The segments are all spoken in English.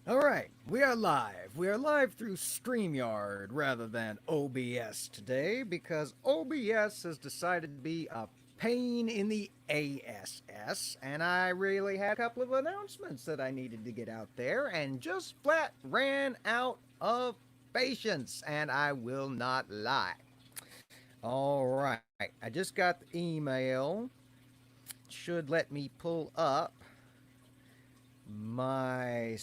All right, we are live. We are live through StreamYard rather than OBS today because OBS has decided to be a pain in the ASS, and I really had a couple of announcements that I needed to get out there and just flat ran out of patience, and I will not lie. All right, I just got the email. Should let me pull up my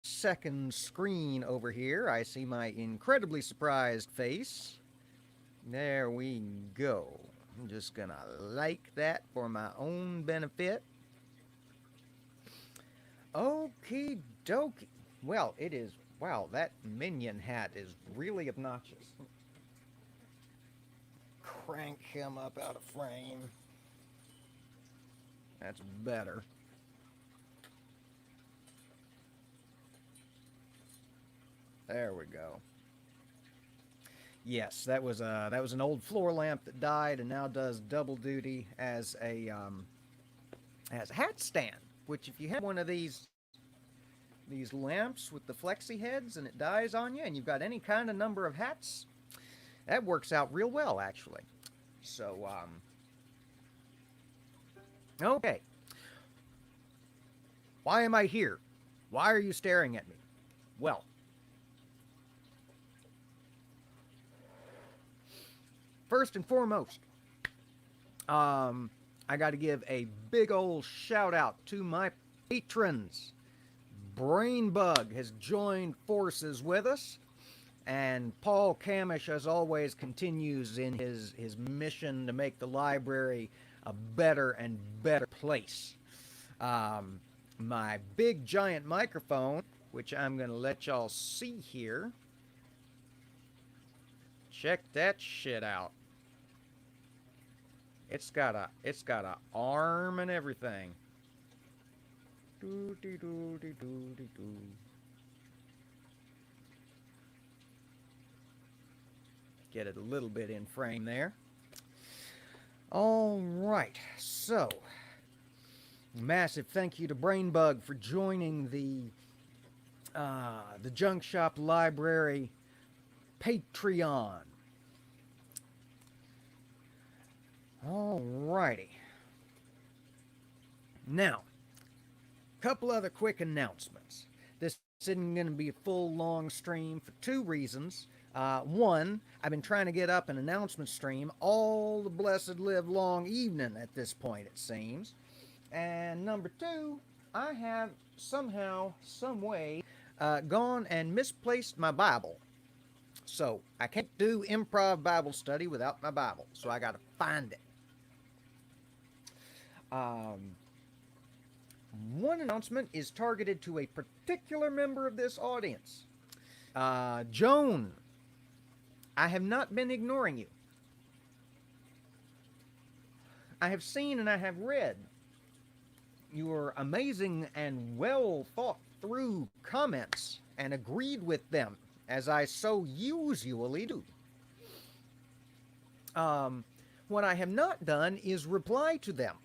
second screen over here. I see my incredibly surprised face. There we go. I'm just gonna like that for my own benefit. Okie dokie. Well, it is. Wow, that minion hat is really obnoxious. Crank him up out of frame. That's better. There we go. Yes, that was an old floor lamp that died and now does double duty as a hat stand. Which, if you have one of these lamps with the flexi heads and it dies on you, and you've got any kind of number of hats, that works out real well actually. So okay, why am I here? Why are you staring at me? Well, first and foremost, I got to give a big old shout out to my patrons. Brainbug has joined forces with us, and Paul Camish, as always, continues in his mission to make the library a better and better place. My big giant microphone, which I'm going to let y'all see here. Check that shit out. It's got a arm and everything. Doo doo doo doo doo doo doo. Get it a little bit in frame there. All right, so massive thank you to Brainbug for joining the Junk Shop Library Patreon. All righty. Now, a couple other quick announcements. This isn't going to be a full long stream for two reasons. One, I've been trying to get up an announcement stream all the blessed live long evening at this point, it seems. And number two, I have somehow, some way, gone and misplaced my Bible. So I can't do improv Bible study without my Bible. So I got to find it. One announcement is targeted to a particular member of this audience. Joan, I have not been ignoring you. I have seen and I have read your amazing and well thought through comments and agreed with them, as I so usually do. What I have not done is reply to them,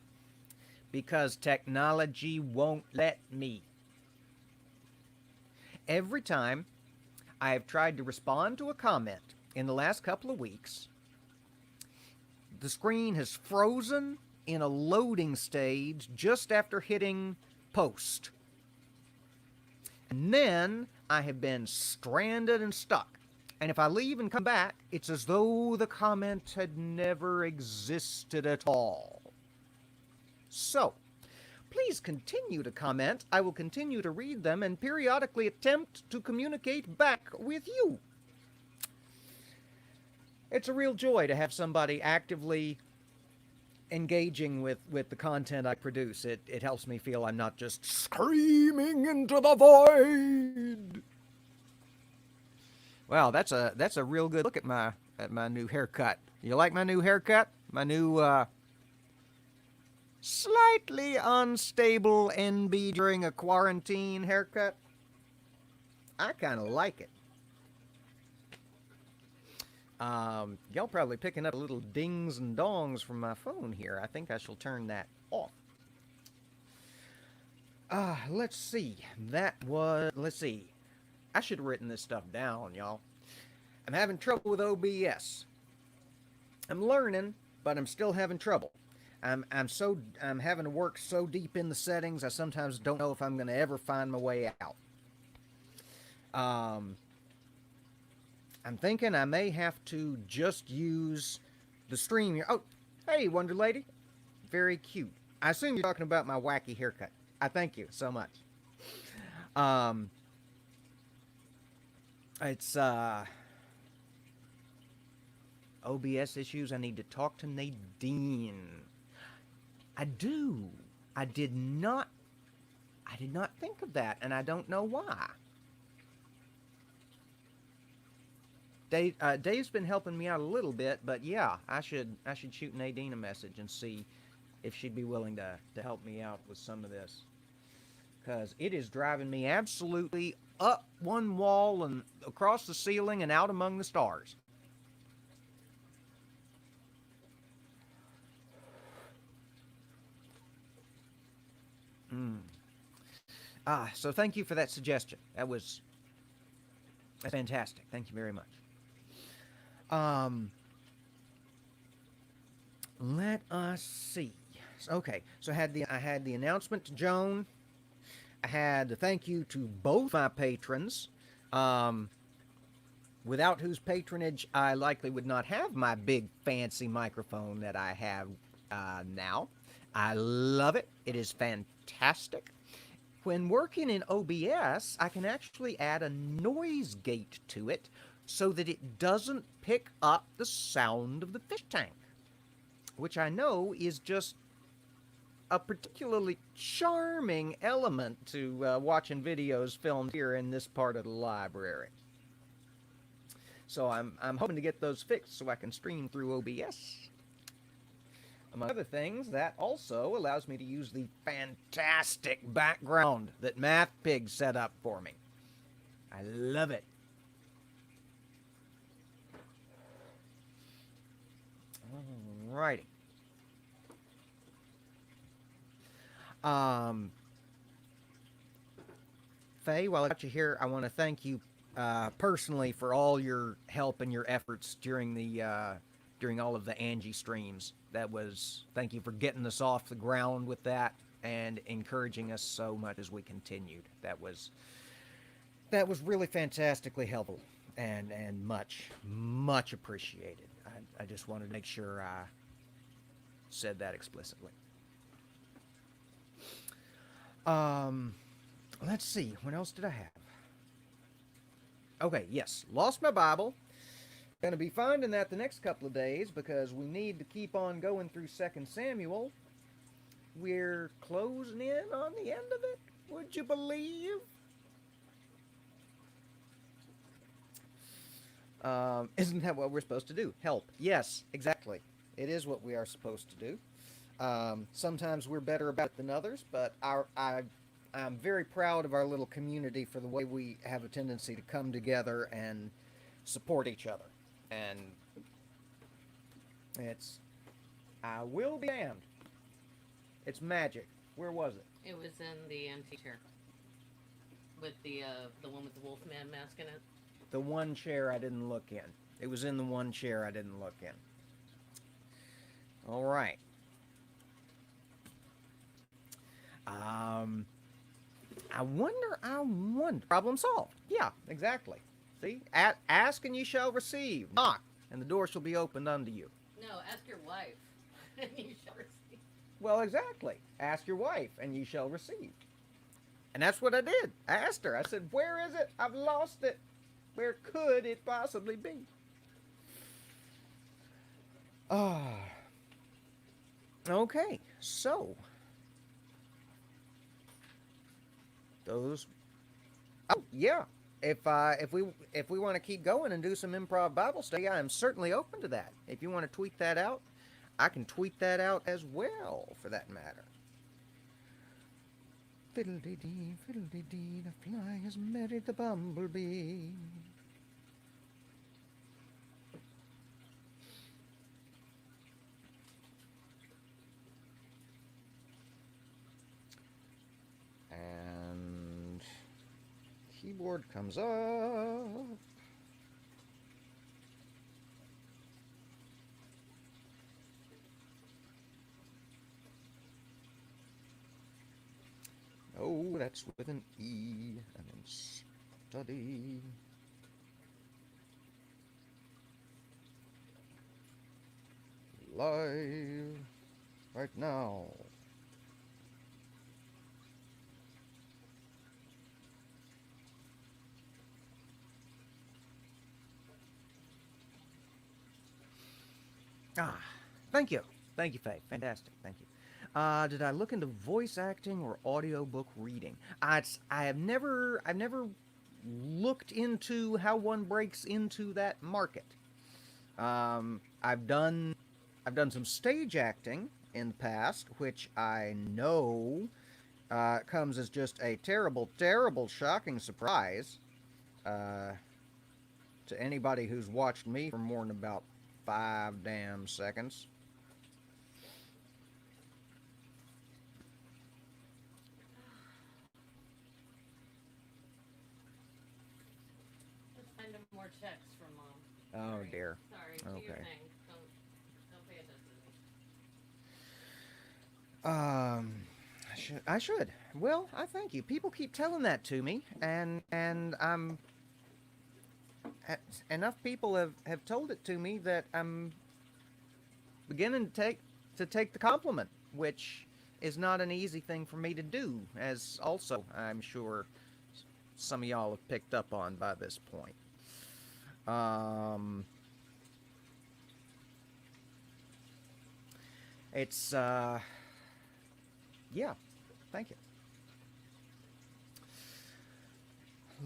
because technology won't let me. Every time I have tried to respond to a comment in the last couple of weeks, the screen has frozen in a loading stage just after hitting post. And then I have been stranded and stuck. And if I leave and come back, it's as though the comment had never existed at all. So, please continue to comment. I will continue to read them and periodically attempt to communicate back with you. It's a real joy to have somebody actively engaging with the content I produce. It helps me feel I'm not just screaming into the void. Wow, that's a real good look at my new haircut. You like my new haircut? My new slightly unstable NB during a quarantine haircut? I kind of like it. Y'all probably picking up little dings and dongs from my phone here. I think I shall turn that off. Let's see. Let's see. I should have written this stuff down, y'all. I'm having trouble with OBS. I'm learning, but I'm still having trouble. I'm having to work so deep in the settings, I sometimes don't know if I'm going to ever find my way out. I'm thinking I may have to just use the stream here. Oh, hey, Wonder Lady. Very cute. I assume you're talking about my wacky haircut. I thank you so much. It's OBS issues. I need to talk to Nadine. I do. I did not think of that, and I don't know why. Dave's been helping me out a little bit, but yeah, I should shoot Nadine a message and see if she'd be willing to help me out with some of this, because it is driving me absolutely up one wall and across the ceiling and out among the stars. So thank you for that suggestion. That's fantastic. Thank you very much. Let us see. Okay, so I had the announcement to Joan. I had the thank you to both my patrons, without whose patronage I likely would not have my big fancy microphone that I have now. I love it. It is fantastic. When working in OBS, I can actually add a noise gate to it so that it doesn't pick up the sound of the fish tank, which I know is just a particularly charming element to watching videos filmed here in this part of the library. So I'm hoping to get those fixed so I can stream through OBS. Among other things, that also allows me to use the fantastic background that Math Pig set up for me. I love it. Alrighty. Faye, while I got you here, I want to thank you personally for all your help and your efforts during all of the Angie streams. Thank you for getting us off the ground with that and encouraging us so much as we continued. That was really fantastically helpful and much appreciated. I just wanted to make sure I said that explicitly. Let's see, what else did I have? Okay, yes, lost my Bible. Going to be finding that the next couple of days because we need to keep on going through 2 Samuel. We're closing in on the end of it, would you believe? Isn't that what we're supposed to do? Help. Yes, exactly. It is what we are supposed to do. Sometimes we're better about it than others, but I'm very proud of our little community for the way we have a tendency to come together and support each other. And I will be damned. It's magic. Where was it? It was in the antique chair. With the one with the Wolfman mask in it. The one chair I didn't look in. It was in the one chair I didn't look in. All right. I wonder. Problem solved. Yeah, exactly. See? Ask and you shall receive. Knock, and the door shall be opened unto you. No, ask your wife, and you shall receive. Well, exactly. Ask your wife, and you shall receive. And that's what I did. I asked her. I said, where is it? I've lost it. Where could it possibly be? Okay, so those. Oh yeah, if we want to keep going and do some improv Bible study, I am certainly open to that. If you want to tweet that out, I can tweet that out as well, for that matter. Fiddle-dee-dee, fiddle-dee-dee, the fly has married the bumblebee. keyboard comes up. Oh, that's with an E, and then study. Live right now. Ah, thank you. Thank you, Faye. Fantastic. Thank you. Did I look into voice acting or audiobook reading? I've never looked into how one breaks into that market. I've done some stage acting in the past, which I know comes as just a terrible, terrible, shocking surprise to anybody who's watched me for more than about 5 damn seconds. Let's find more checks from Mom. Oh, Sorry. dear. Sorry, do your Okay. thing. Don't pay attention to me. I should. Well, I thank you. People keep telling that to me, and I'm enough people have told it to me that I'm beginning to take the compliment, which is not an easy thing for me to do, as also I'm sure some of y'all have picked up on by this point. It's yeah, thank you.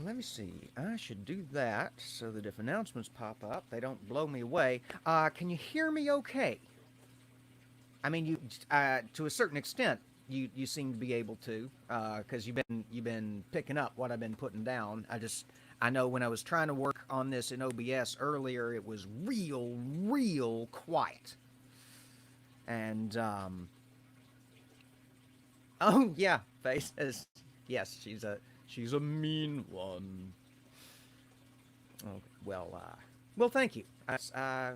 Let me see. I should do that so that if announcements pop up, they don't blow me away. Can you hear me okay? I mean, you to a certain extent, you seem to be able to, because you've been picking up what I've been putting down. I know when I was trying to work on this in OBS earlier, it was real quiet. And oh yeah, Face says yes. She's a mean one. Oh, well, thank you. I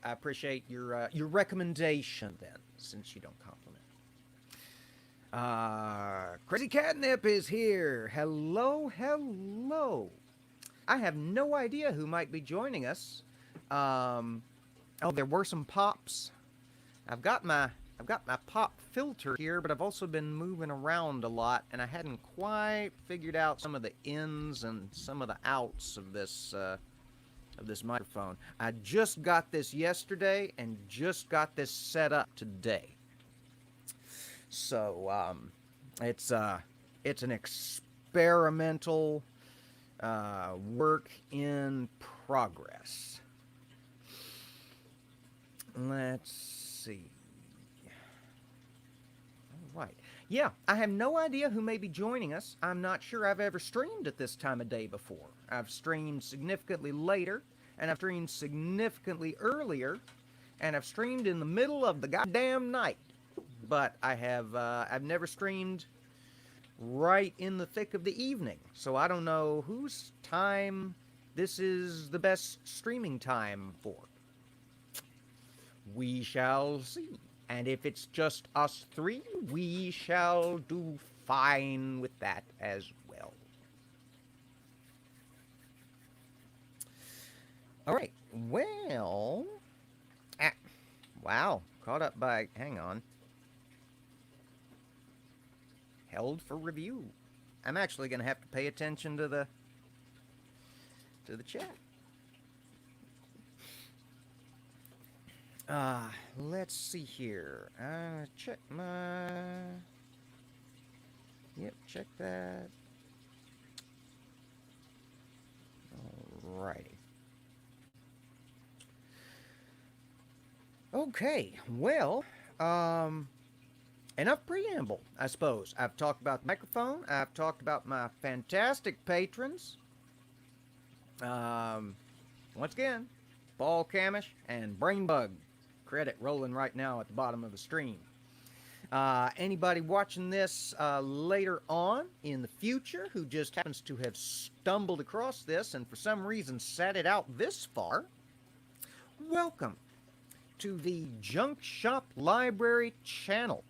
appreciate your recommendation then, since you don't compliment. Crazy Catnip is here. Hello. I have no idea who might be joining us. Oh, there were some pops. I've got my pop filter here, but I've also been moving around a lot, and I hadn't quite figured out some of the ins and some of the outs of this microphone. I just got this yesterday and just got this set up today. So it's an experimental work in progress. Let's see. All right. Yeah, I have no idea who may be joining us. I'm not sure I've ever streamed at this time of day before. I've streamed significantly later, and I've streamed significantly earlier, and I've streamed in the middle of the goddamn night. But I've never streamed right in the thick of the evening, so I don't know whose time this is the best streaming time for. We shall see. And if it's just us three, we shall do fine with that as well. All right. Well, wow. Caught up by, hang on. Held for review. I'm actually going to have to pay attention to the chat. Let's see here. Check my... Yep, check that. Alrighty. Okay, well, enough preamble, I suppose. I've talked about the microphone. I've talked about my fantastic patrons. Once again, Ball Camish and Brainbug. Credit rolling right now at the bottom of the stream. Anybody watching this later on in the future who just happens to have stumbled across this and for some reason sat it out this far, welcome to the Junk Shop Library channel,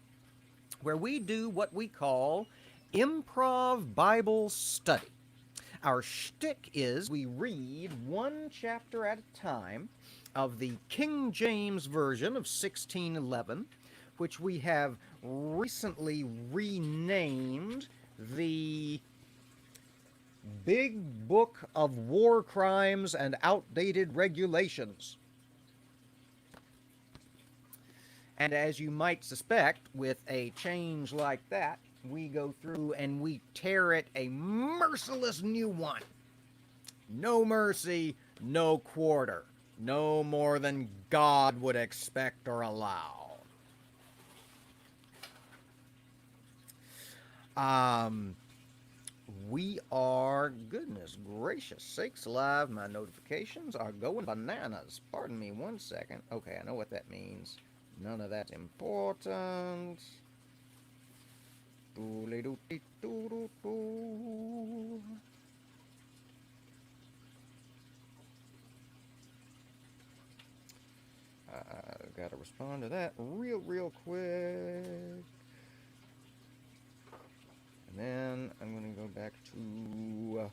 where we do what we call improv Bible study. Our shtick is we read one chapter at a time of the King James Version of 1611, which we have recently renamed the Big Book of War Crimes and Outdated Regulations. And as you might suspect, with a change like that, we go through and we tear it a merciless new one. No mercy, no quarter. No more than God would expect or allow. We are, goodness gracious sakes alive, my notifications are going bananas. Pardon me one second. Okay, I know what that means. None of that's important. I gotta respond to that real quick. And then I'm going to go back to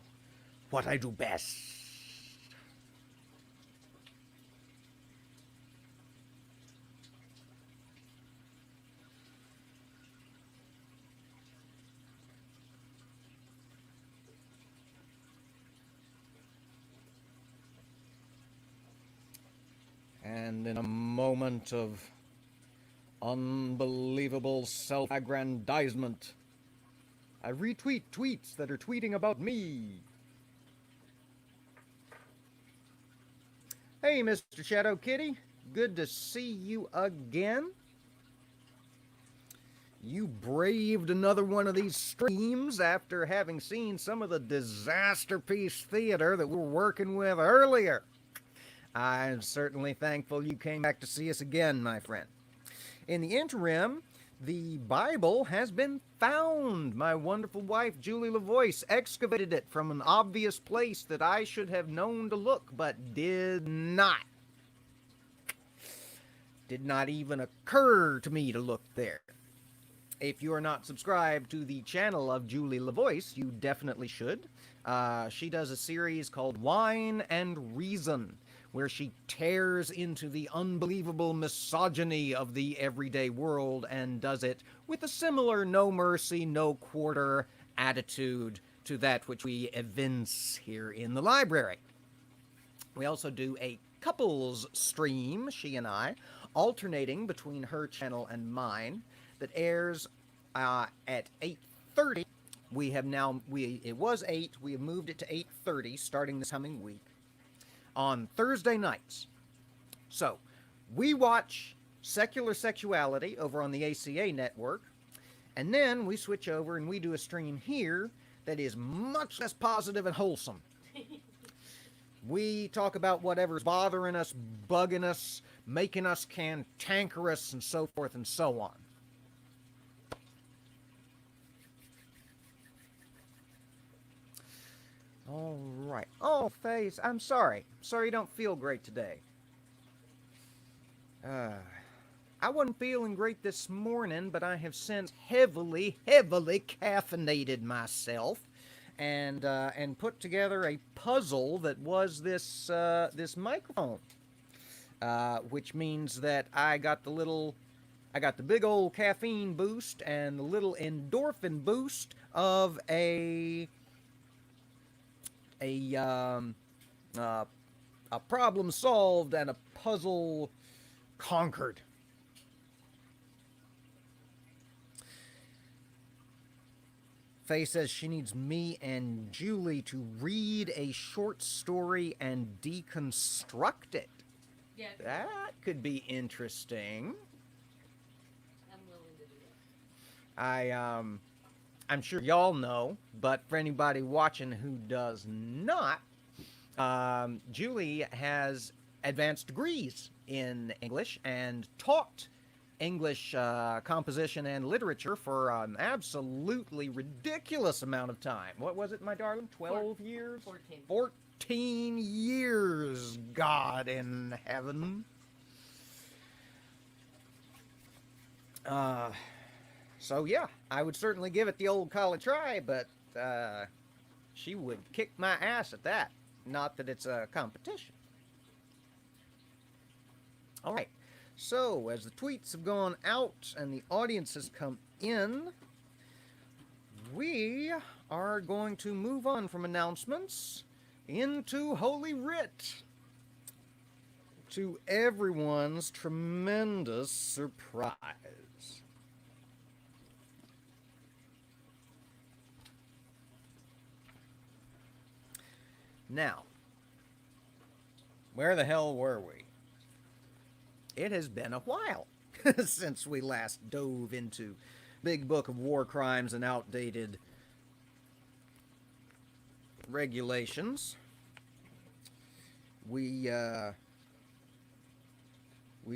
what I do best. And in a moment of unbelievable self-aggrandizement, I retweet tweets that are tweeting about me. Hey, Mr. Shadow Kitty. Good to see you again. You braved another one of these streams after having seen some of the disaster piece theater that we were working with earlier. I'm certainly thankful you came back to see us again, my friend. In the interim, the Bible has been found. My wonderful wife, Julie LaVoice, excavated it from an obvious place that I should have known to look, but did not. Did not even occur to me to look there. If you are not subscribed to the channel of Julie LaVoice, you definitely should. She does a series called Wine and Reason, where she tears into the unbelievable misogyny of the everyday world and does it with a similar no mercy, no quarter attitude to that which we evince here in the library. We also do a couples stream, she and I, alternating between her channel and mine, that airs at 8:30. We have now, it was 8, we have moved it to 8:30 starting this coming week on Thursday nights. So, we watch Secular Sexuality over on the ACA network, and then we switch over and we do a stream here that is much less positive and wholesome. We talk about whatever's bothering us, bugging us, making us cantankerous, and so forth and so on. All right. Oh, Faith, I'm sorry. Sorry you don't feel great today. I wasn't feeling great this morning, but I have since heavily caffeinated myself and put together a puzzle that was this microphone, which means that I got the big old caffeine boost and the little endorphin boost of a problem solved and a puzzle conquered. Faye says she needs me and Julie to read a short story and deconstruct it. Yeah. That could be interesting. I'm willing to do that. I'm sure y'all know, but for anybody watching who does not, Julie has advanced degrees in English and taught English composition and literature for an absolutely ridiculous amount of time. What was it, my darling? 12 years? 14. 14 years, God in heaven. So yeah, I would certainly give it the old college try, but she would kick my ass at that. Not that it's a competition. All right. So, as the tweets have gone out and the audience has come in, we are going to move on from announcements into Holy Writ, to everyone's tremendous surprise. Now, where the hell were we? It has been a while since we last dove into Big Book of War Crimes and outdated regulations. We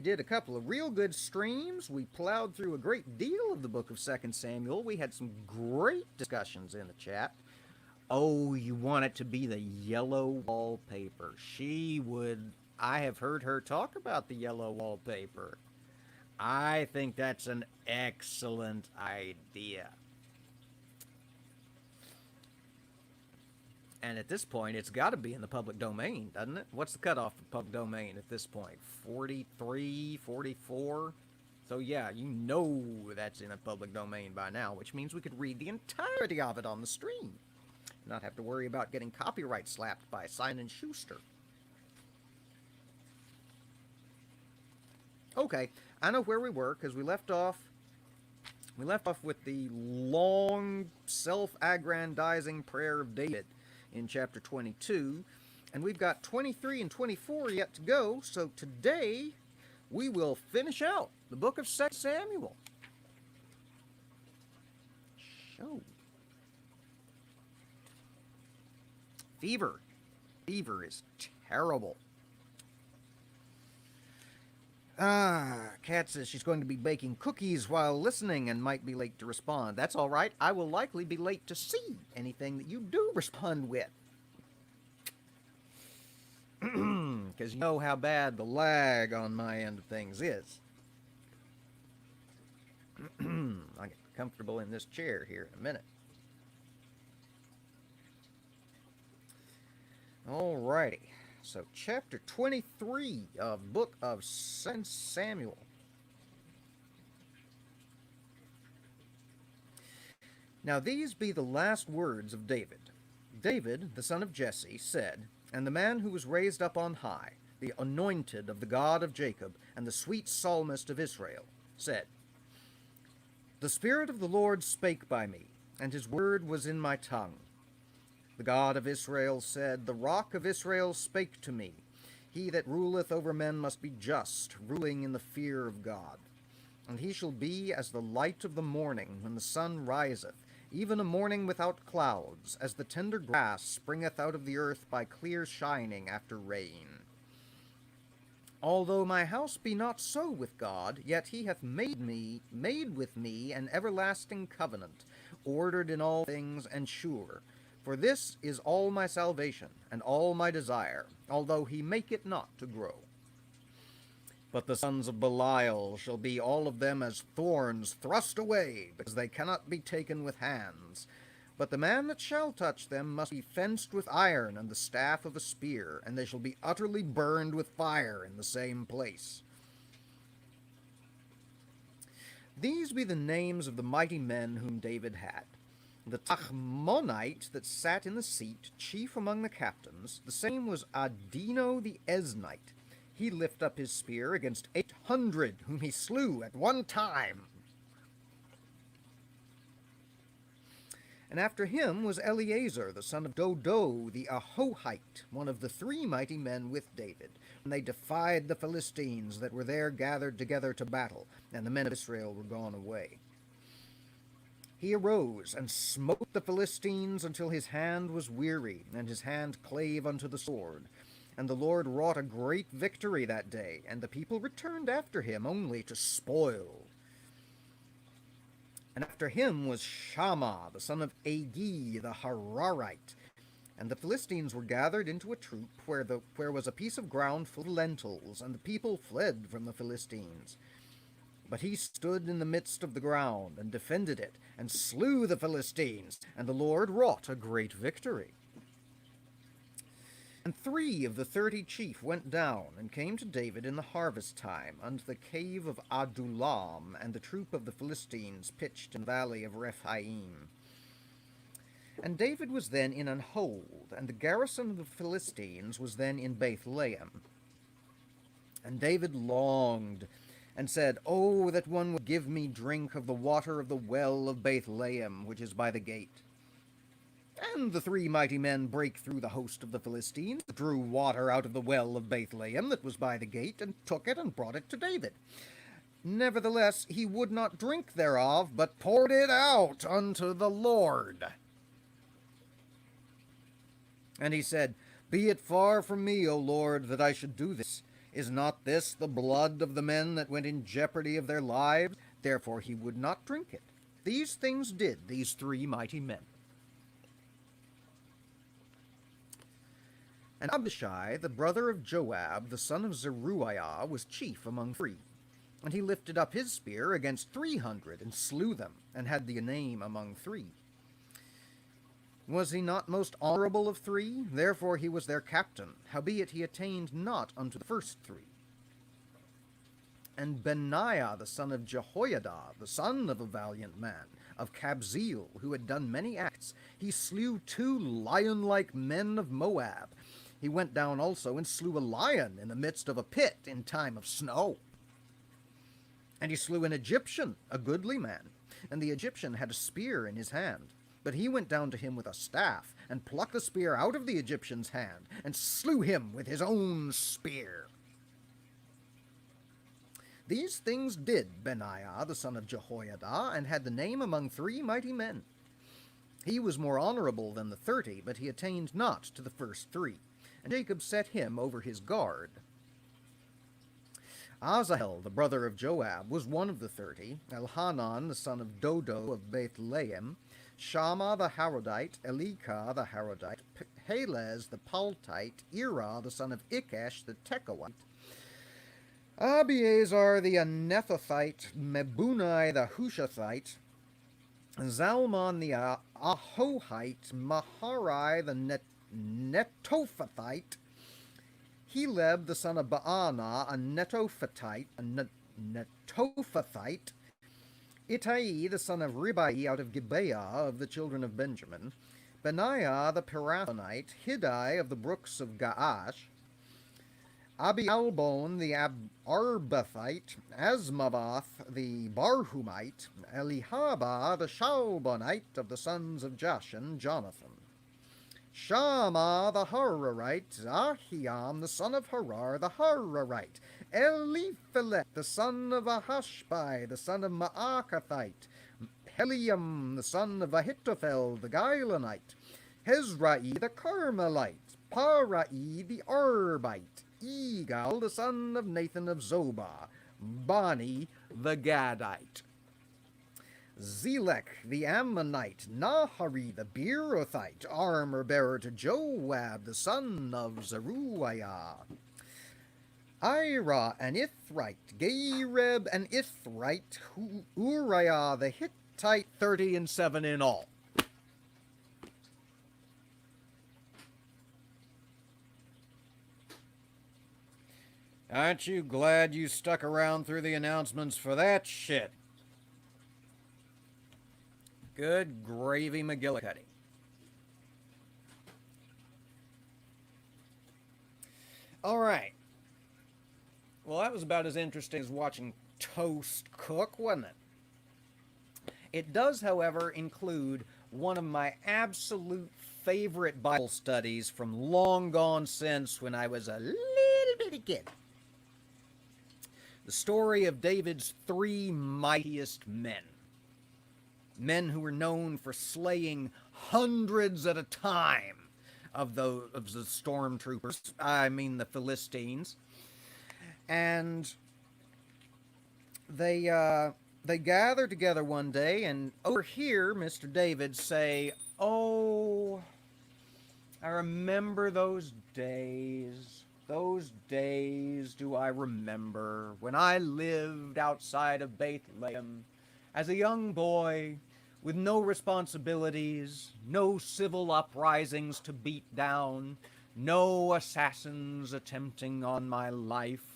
did a couple of real good streams. We plowed through a great deal of the book of 2 Samuel. We had some great discussions in the chat. Oh, you want it to be the yellow wallpaper. I have heard her talk about the yellow wallpaper. I think that's an excellent idea. And at this point, it's got to be in the public domain, doesn't it? What's the cutoff for public domain at this point? 43, 44? So yeah, you know that's in a public domain by now, which means we could read the entirety of it on the stream. Not have to worry about getting copyright slapped by Simon & Schuster. Okay, I know where we were, because we left off with the long, self-aggrandizing prayer of David in chapter 22, and we've got 23 and 24 yet to go, so today we will finish out the book of 2 Samuel. Show. Fever. Fever is terrible. Kat says she's going to be baking cookies while listening and might be late to respond. That's all right. I will likely be late to see anything that you do respond with. Because you know how bad the lag on my end of things is. I'll get comfortable in this chair here in a minute. Alrighty. So, chapter 23 of book of 2 Samuel. Now these be the last words of David. David, the son of Jesse, said, and the man who was raised up on high, the anointed of the God of Jacob, and the sweet psalmist of Israel, said, the Spirit of the Lord spake by me, and his word was in my tongue. The God of Israel said, the rock of Israel spake to me. He that ruleth over men must be just, ruling in the fear of God. And he shall be as the light of the morning when the sun riseth, even a morning without clouds, as the tender grass springeth out of the earth by clear shining after rain. Although my house be not so with God, yet he hath made with me an everlasting covenant, ordered in all things and sure. For this is all my salvation, and all my desire, although he make it not to grow. But the sons of Belial shall be all of them as thorns thrust away, because they cannot be taken with hands. But the man that shall touch them must be fenced with iron and the staff of a spear, and they shall be utterly burned with fire in the same place. These be the names of the mighty men whom David had. The Tachmonite that sat in the seat, chief among the captains, the same was Adino the Eznite. He lift up his spear against 800, whom he slew at one time. And after him was Eleazar, the son of Dodo the Ahohite, one of the 3 mighty men with David, when they defied the Philistines that were there gathered together to battle, and the men of Israel were gone away. He arose and smote the Philistines until his hand was weary, and his hand clave unto the sword. And the Lord wrought a great victory that day, and the people returned after him only to spoil. And after him was Shammah, the son of Agi, the Hararite. And the Philistines were gathered into a troop where was a piece of ground full of lentils, and the people fled from the Philistines. But he stood in the midst of the ground, and defended it, and slew the Philistines, and the Lord wrought a great victory. And 3 of the 30 chief went down, and came to David in the harvest time, unto the cave of Adullam, and the troop of the Philistines pitched in the valley of Rephaim. And David was then in an hold, and the garrison of the Philistines was then in Bethlehem. And David longed, and said, Oh, that one would give me drink of the water of the well of Bethlehem, which is by the gate. And the 3 mighty men brake through the host of the Philistines, drew water out of the well of Bethlehem that was by the gate, and took it and brought it to David. Nevertheless, he would not drink thereof, but poured it out unto the Lord. And he said, Be it far from me, O Lord, that I should do this. Is not this the blood of the men that went in jeopardy of their lives? Therefore he would not drink it. These things did these 3 mighty men. And Abishai, the brother of Joab, the son of Zeruiah, was chief among 3. And he lifted up his spear against 300, and slew them, and had the name among 3. Was he not most honorable of 3? Therefore he was their captain, howbeit he attained not unto the first 3. And Benaiah, the son of Jehoiada, the son of a valiant man, of Kabzeel, who had done many acts, he slew 2 lion-like men of Moab. He went down also and slew a lion in the midst of a pit in time of snow. And he slew an Egyptian, a goodly man, and the Egyptian had a spear in his hand. But he went down to him with a staff, and plucked the spear out of the Egyptian's hand, and slew him with his own spear. These things did Benaiah, the son of Jehoiada, and had the name among 3 mighty men. He was more honorable than the 30, but he attained not to the first 3. And Jacob set him over his guard. Asahel, the brother of Joab, was one of the 30, Elhanan, the son of Dodo of Bethlehem, Shammah the Harodite, Elikah the Harodite, Helez the Paltite, Ira the son of Ikesh the Tekoite, Abiezer the Anethothite, Mebunai the Hushathite, Zalmon the Ahohite, Maharai the Netophathite, Heleb the son of Baanah, a Netophathite, Ittai the son of Ribai out of Gibeah of the children of Benjamin, Benaiah the Pirathonite, Hiddai of the brooks of Gaash, Abialbon the Arbathite, Asmavath the Barhumite, Elihaba the Shalbonite of the sons of Jashan, Jonathan, Shammah the Hararite, Ahiam the son of Harar the Hararite, Eliphelet the son of Ahashbai the son of Maakathite, Heliam the son of Ahithophel the Gilonite, Hezrai the Carmelite, Parai the Arbite, Egal the son of Nathan of Zobah, Bani the Gadite, Zelek the Ammonite, Nahari the Beerothite, armor-bearer to Joab the son of Zeruiah, Ira an Ithrite, Gareb an Ithrite, Uriah the Hittite, 37 in all. Aren't you glad you stuck around through the announcements for that shit? Good gravy, McGillicuddy. All right. Well, that was about as interesting as watching toast cook, wasn't it? It does, however, include one of my absolute favorite Bible studies from long gone since when I was a little bitty kid. The story of David's 3 mightiest men. Men who were known for slaying hundreds at a time of the stormtroopers. I mean the Philistines. And they gather together one day and overhear Mr. David say, "Oh, I remember those days. Those days do I remember when I lived outside of Bethlehem as a young boy with no responsibilities, no civil uprisings to beat down, no assassins attempting on my life.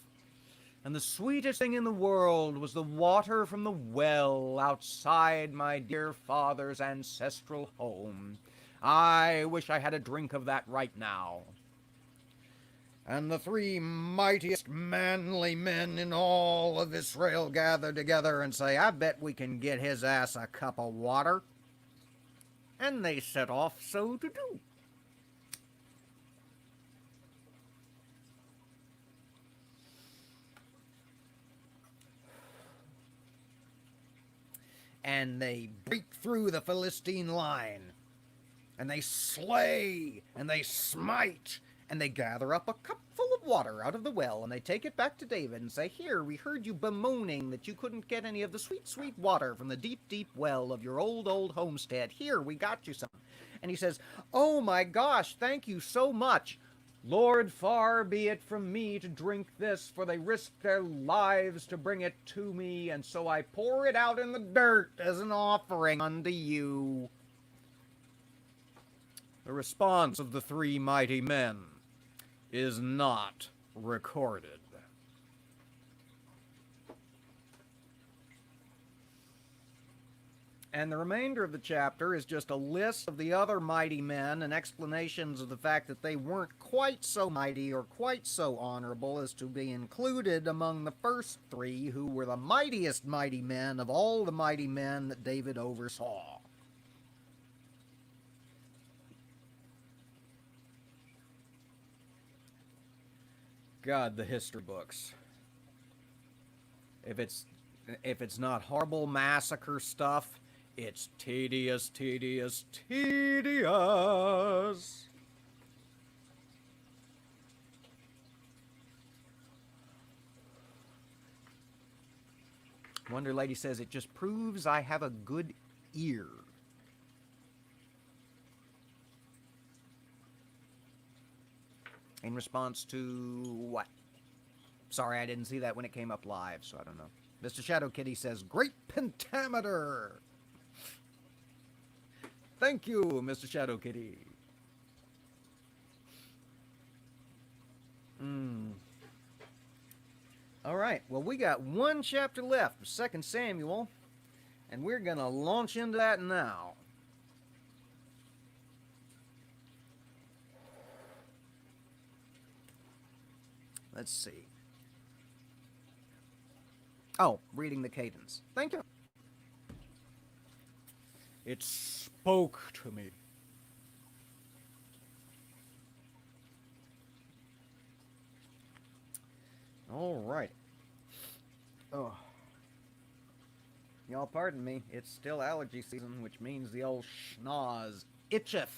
And the sweetest thing in the world was the water from the well outside my dear father's ancestral home. I wish I had a drink of that right now." And the three mightiest manly men in all of Israel gather together and say, "I bet we can get his ass a cup of water." And they set off so to do. And they break through the Philistine line, and they slay, and they smite, and they gather up a cupful of water out of the well, and they take it back to David and say, "Here, we heard you bemoaning that you couldn't get any of the sweet, sweet water from the deep, deep well of your old, old homestead. Here, we got you some." And he says, "Oh my gosh, thank you so much. Lord, far be it from me to drink this, for they risked their lives to bring it to me, and so I pour it out in the dirt as an offering unto you." The response of the three mighty men is not recorded. And the remainder of the chapter is just a list of the other mighty men and explanations of the fact that they weren't quite so mighty or quite so honorable as to be included among the first three, who were the mightiest mighty men of all the mighty men that David oversaw. God, the history books. If it's not horrible massacre stuff, it's tedious, tedious, tedious. Wonder Lady says, "It just proves I have a good ear." In response to what? Sorry, I didn't see that when it came up live, so I don't know. Mr. Shadow Kitty says, "Great pentameter." Thank you, Mr. Shadow Kitty. All right, well, we got one chapter left of 2 Samuel, and we're going to launch into that now. Let's see. Oh, reading the cadence. Thank you. It spoke to me. All right. Oh. Y'all pardon me. It's still allergy season, which means the old schnoz itcheth.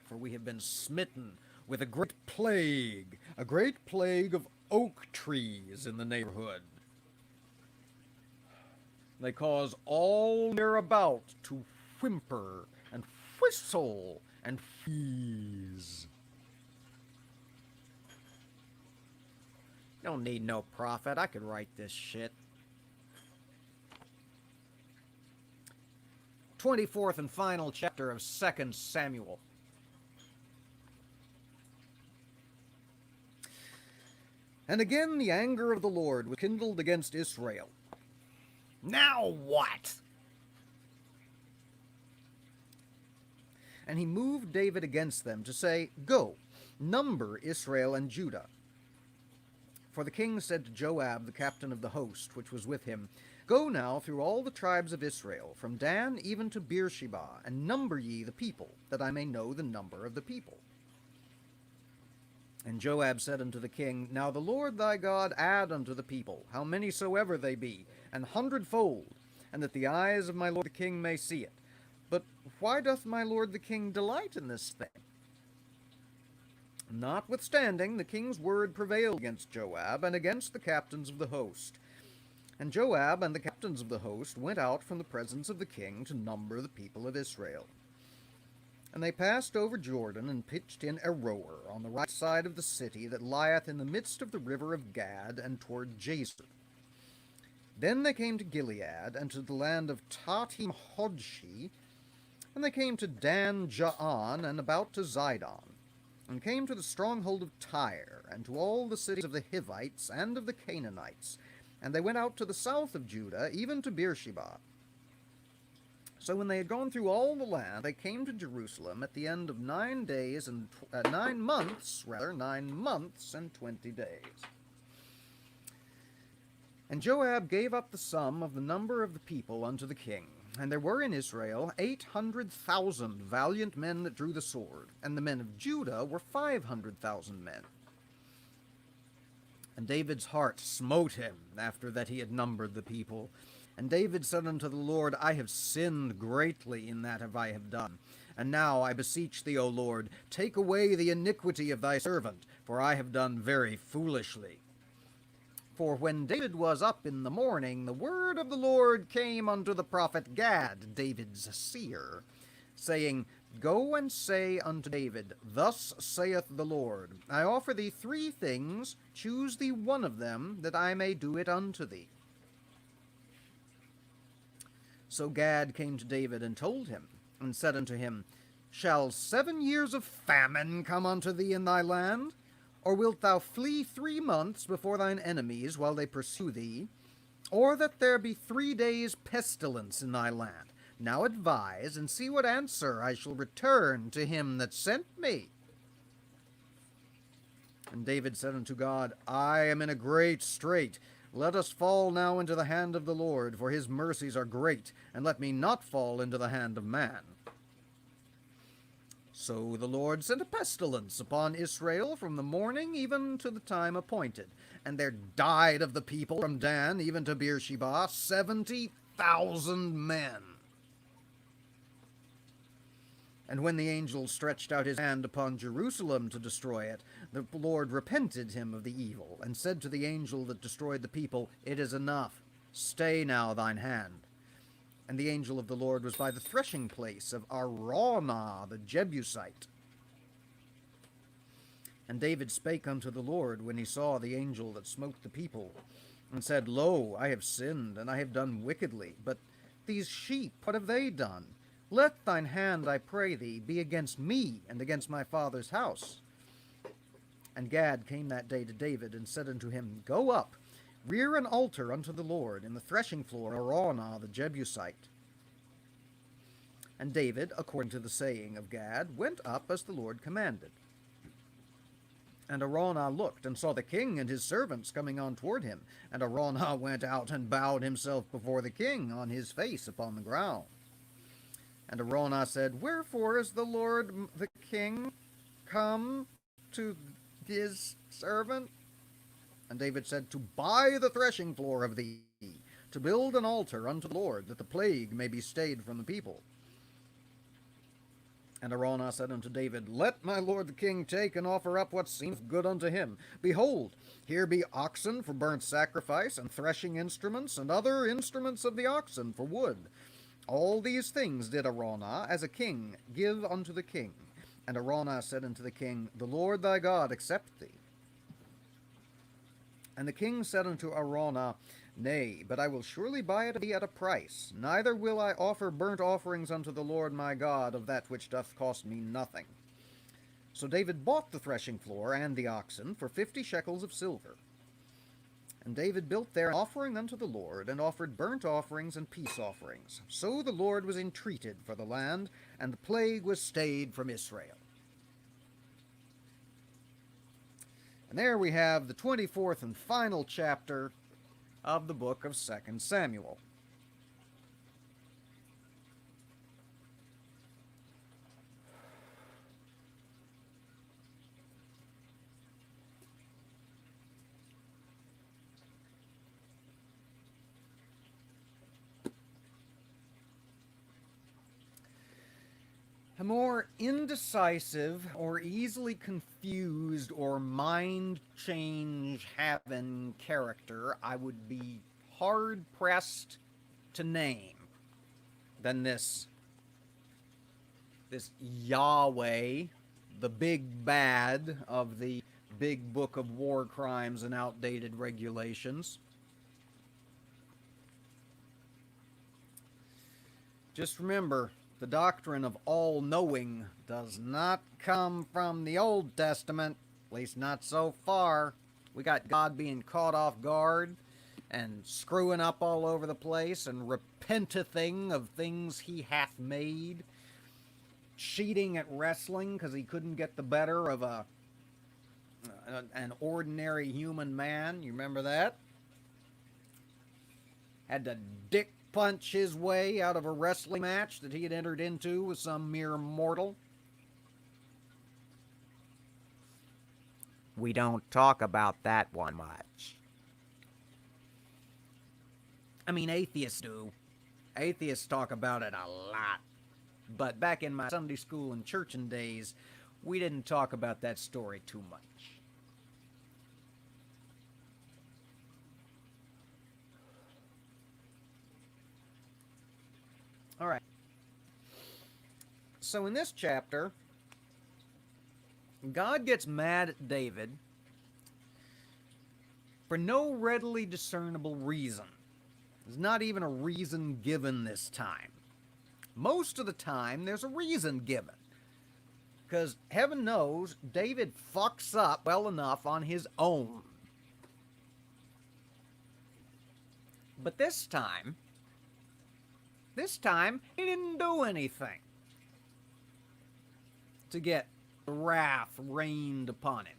For we have been smitten with a great plague of oak trees in the neighborhood. They cause all near about to whimper and whistle and wheeze. Don't need no prophet. I could write this shit. 24th and final chapter of 2 Samuel. And again the anger of the Lord was kindled against Israel. Now what? And he moved David against them to say, "Go, number Israel and Judah." For the king said to Joab, the captain of the host, which was with him, "Go now through all the tribes of Israel, from Dan even to Beersheba, and number ye the people, that I may know the number of the people." And Joab said unto the king, "Now the Lord thy God add unto the people, how many soever they be, an hundredfold, and that the eyes of my lord the king may see it. But why doth my lord the king delight in this thing? Notwithstanding, the king's word prevailed against Joab and against the captains of the host. And Joab and the captains of the host went out from the presence of the king to number the people of Israel. And they passed over Jordan and pitched in Aroer on the right side of the city that lieth in the midst of the river of Gad and toward Jazer. Then they came to Gilead and to the land of Tahtim Hodshi, and they came to Dan Ja'an and about to Zidon, and came to the stronghold of Tyre, and to all the cities of the Hivites and of the Canaanites, and they went out to the south of Judah, even to Beersheba. So when they had gone through all the land, they came to Jerusalem at the end of 9 days and 9 months, 9 months and 20 days. And Joab gave up the sum of the number of the people unto the king. And there were in Israel 800,000 valiant men that drew the sword, and the men of Judah were 500,000 men. And David's heart smote him after that he had numbered the people. And David said unto the Lord, I have sinned greatly in that I have done. And now I beseech thee, O Lord, take away the iniquity of thy servant, for I have done very foolishly. For when David was up in the morning, the word of the Lord came unto the prophet Gad, David's seer, saying, Go and say unto David, Thus saith the Lord, I offer thee 3 things, choose thee one of them, that I may do it unto thee. So Gad came to David and told him, and said unto him, Shall 7 years of famine come unto thee in thy land? Or wilt thou flee 3 months before thine enemies while they pursue thee? Or that there be 3 days pestilence in thy land? Now advise, and see what answer I shall return to him that sent me. And David said unto God, I am in a great strait. Let us fall now into the hand of the Lord, for his mercies are great, and let me not fall into the hand of man. So the Lord sent a pestilence upon Israel from the morning even to the time appointed, and there died of the people from Dan even to Beersheba 70,000 men. And when the angel stretched out his hand upon Jerusalem to destroy it, the Lord repented him of the evil, and said to the angel that destroyed the people, It is enough, stay now thine hand. And the angel of the Lord was by the threshing place of Araunah the Jebusite. And David spake unto the Lord when he saw the angel that smote the people, and said, Lo, I have sinned, and I have done wickedly. But these sheep, what have they done? Let thine hand, I pray thee, be against me, and against my father's house. And Gad came that day to David, and said unto him, Go up, rear an altar unto the Lord in the threshing floor of Araunah the Jebusite. And David, according to the saying of Gad, went up as the Lord commanded. And Araunah looked, and saw the king and his servants coming on toward him. And Araunah went out and bowed himself before the king on his face upon the ground. And Araunah said, Wherefore is the Lord the king come to his servant? And David said, To buy the threshing floor of thee, to build an altar unto the Lord, that the plague may be stayed from the people. And Araunah said unto David, Let my lord the king take and offer up what seemeth good unto him. Behold, here be oxen for burnt sacrifice, and threshing instruments, and other instruments of the oxen for wood. All these things did Araunah, as a king, give unto the king. And Araunah said unto the king, The Lord thy God accept thee. And the king said unto Araunah, Nay, but I will surely buy it of thee at a price. Neither will I offer burnt offerings unto the Lord my God of that which doth cost me nothing. So David bought the threshing floor and the oxen for 50 shekels of silver. And David built there an offering unto the Lord, and offered burnt offerings and peace offerings. So the Lord was entreated for the land, and the plague was stayed from Israel. And there we have the 24th and final chapter of the book of 2 Samuel. A more indecisive or easily confused or mind change having character I would be hard pressed to name than this Yahweh, the big bad of the big book of war crimes and outdated regulations. Just remember, the doctrine of all-knowing does not come from the Old Testament, at least not so far. We got God being caught off guard and screwing up all over the place and repentething of things he hath made, cheating at wrestling because he couldn't get the better of an ordinary human man. You remember that? Had to dick punch his way out of a wrestling match that he had entered into with some mere mortal. We don't talk about that one much. I mean, atheists do. Atheists talk about it a lot. But back in my Sunday school and churching days, we didn't talk about that story too much. All right. So in this chapter, God gets mad at David for no readily discernible reason. There's not even a reason given this time. Most of the time, there's a reason given. Because heaven knows David fucks up well enough on his own. But this time, he didn't do anything to get wrath rained upon him.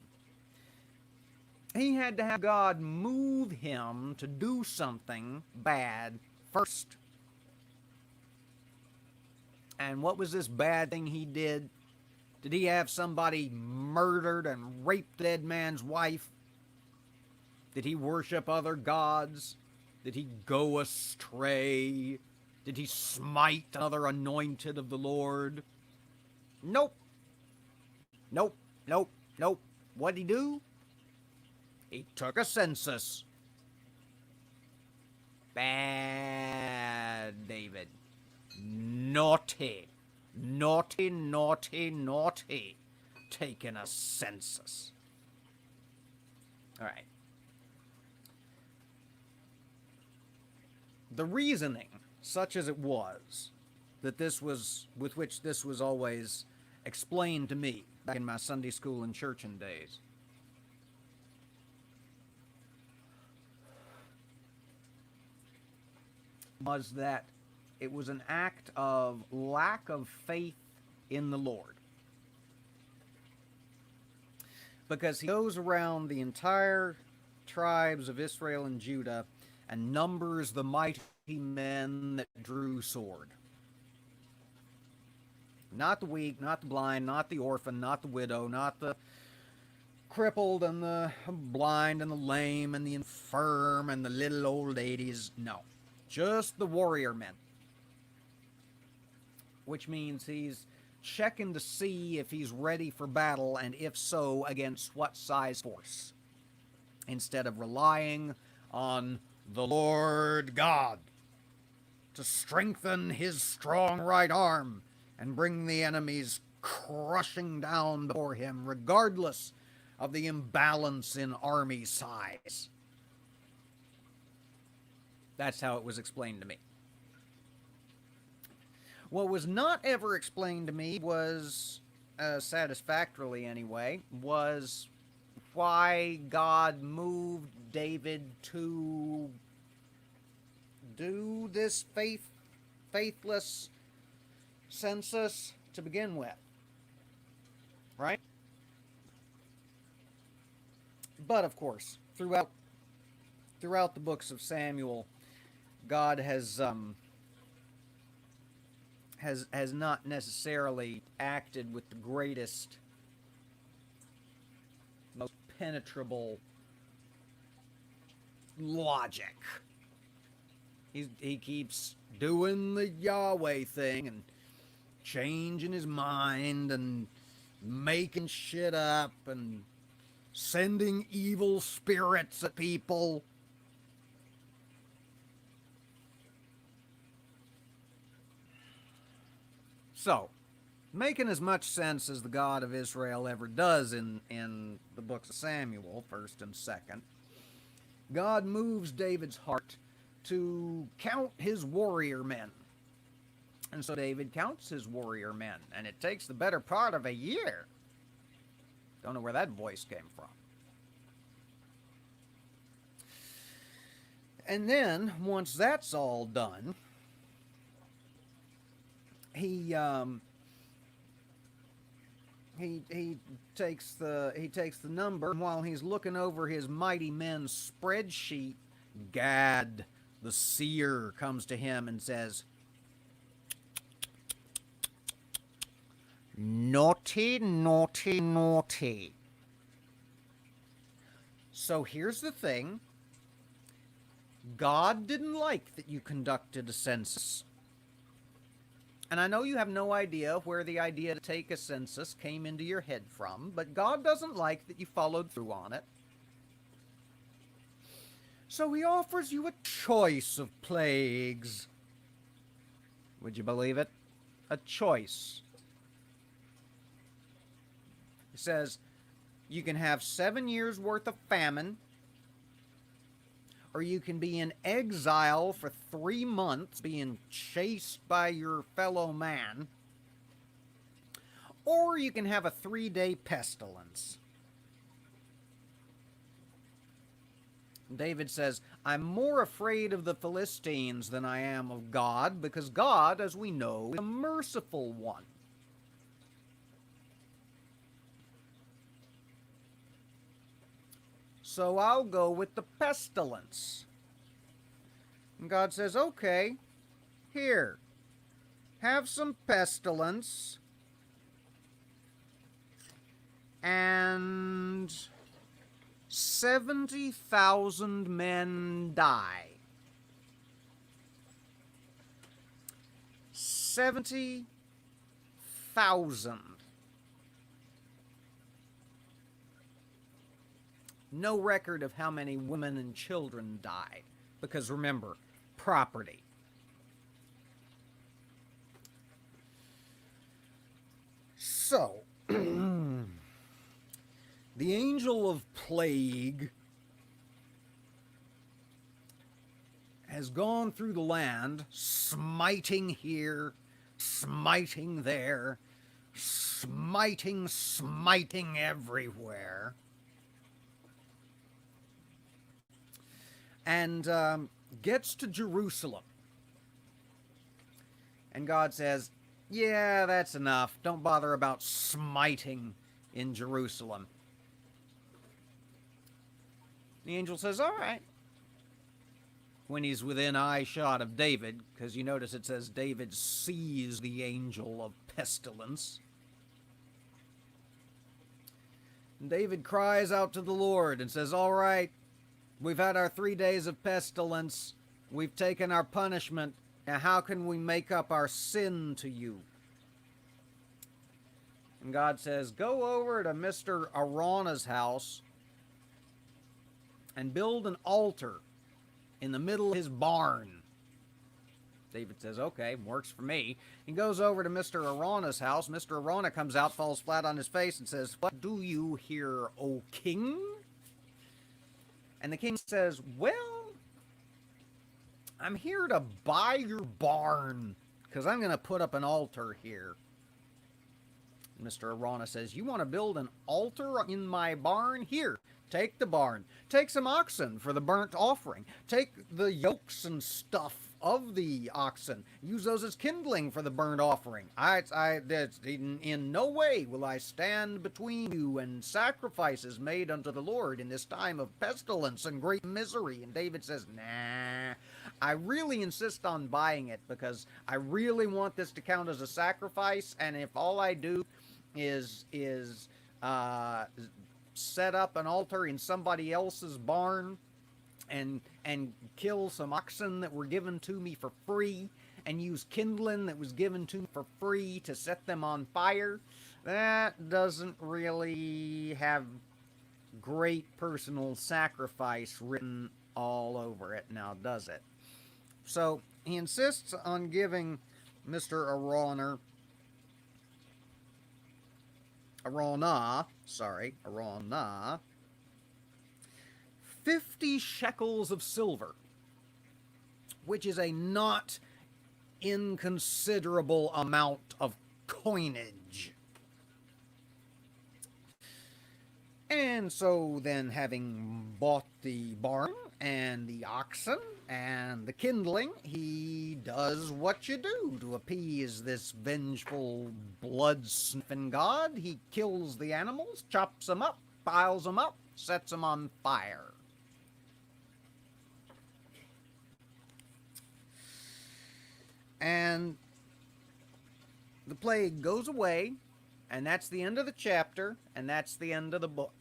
He had to have God move him to do something bad first. And what was this bad thing he did? Did he have somebody murdered and raped the dead man's wife? Did he worship other gods? Did he go astray? Did he smite another anointed of the Lord? Nope. Nope. Nope. Nope. What'd he do? He took a census. Bad David. Naughty. Naughty, naughty, naughty. Taking a census. All right. The reasoning, such as it was, with which this was always explained to me back in my Sunday school and churching days, was that it was an act of lack of faith in the Lord. Because he goes around the entire tribes of Israel and Judah and numbers the mighty men that drew sword. Not the weak, not the blind, not the orphan, not the widow, not the crippled and the blind and the lame and the infirm and the little old ladies. No. Just the warrior men. Which means he's checking to see if he's ready for battle, and if so, against what size force. Instead of relying on the Lord God to strengthen his strong right arm and bring the enemies crushing down before him, regardless of the imbalance in army size. That's how it was explained to me. What was not ever explained to me was, satisfactorily anyway, was why God moved David to do this faithless census to begin with. Right? But of course, throughout the books of Samuel, God has not necessarily acted with the greatest, most penetrable logic. He keeps doing the Yahweh thing and changing his mind and making shit up and sending evil spirits at people. So, making as much sense as the God of Israel ever does in the books of Samuel, 1st and 2nd, God moves David's heart to count his warrior men. And so David counts his warrior men, and it takes the better part of a year. Don't know where that voice came from. And then, once that's all done, he takes the number, and while he's looking over his mighty men's spreadsheet, Gad, the seer, comes to him and says, "Naughty, naughty, naughty." So here's the thing. God didn't like that you conducted a census. And I know you have no idea where the idea to take a census came into your head from, but God doesn't like that you followed through on it. So he offers you a choice of plagues. Would you believe it? A choice. He says, you can have 7 years worth of famine, or you can be in exile for 3 months, being chased by your fellow man, or you can have a 3-day pestilence. David says, I'm more afraid of the Philistines than I am of God, because God, as we know, is a merciful one. So I'll go with the pestilence. And God says, okay, here, have some pestilence, and 70,000 men die. 70,000. No record of how many women and children died. Because remember, property. So, the angel of plague has gone through the land, smiting here, smiting there, smiting everywhere. And gets to Jerusalem. And God says, yeah, that's enough. Don't bother about smiting in Jerusalem. The angel says, all right. When he's within eye shot of David, because you notice it says David sees the angel of pestilence. And David cries out to the Lord and says, all right, we've had our 3 days of pestilence. We've taken our punishment. Now how can we make up our sin to you? And God says, go over to Mr. Araunah's house and build an altar in the middle of his barn. David says, okay, works for me. He goes over to Mr. Araunah's house. Mr. Araunah comes out, falls flat on his face, and says, what do you here, O king? And the king says, well, I'm here to buy your barn because I'm going to put up an altar here. Mr. Araunah says, you want to build an altar in my barn? Here, take the barn. Take some oxen for the burnt offering. Take the yokes and stuff of the oxen. Use those as kindling for the burnt offering. In no way will I stand between you and sacrifices made unto the Lord in this time of pestilence and great misery. And David says, nah, I really insist on buying it because I really want this to count as a sacrifice. And if all I do is set up an altar in somebody else's barn and kill some oxen that were given to me for free and use kindling that was given to them for free to set them on fire, that doesn't really have great personal sacrifice written all over it now, does it? So he insists on giving Mr. Arana, 50 shekels of silver, which is a not inconsiderable amount of coinage. And so then, having bought the barn and the oxen and the kindling, he does what you do to appease this vengeful, blood-sniffing god. He kills the animals, chops them up, piles them up, sets them on fire. And the plague goes away, and that's the end of the chapter, and that's the end of the book.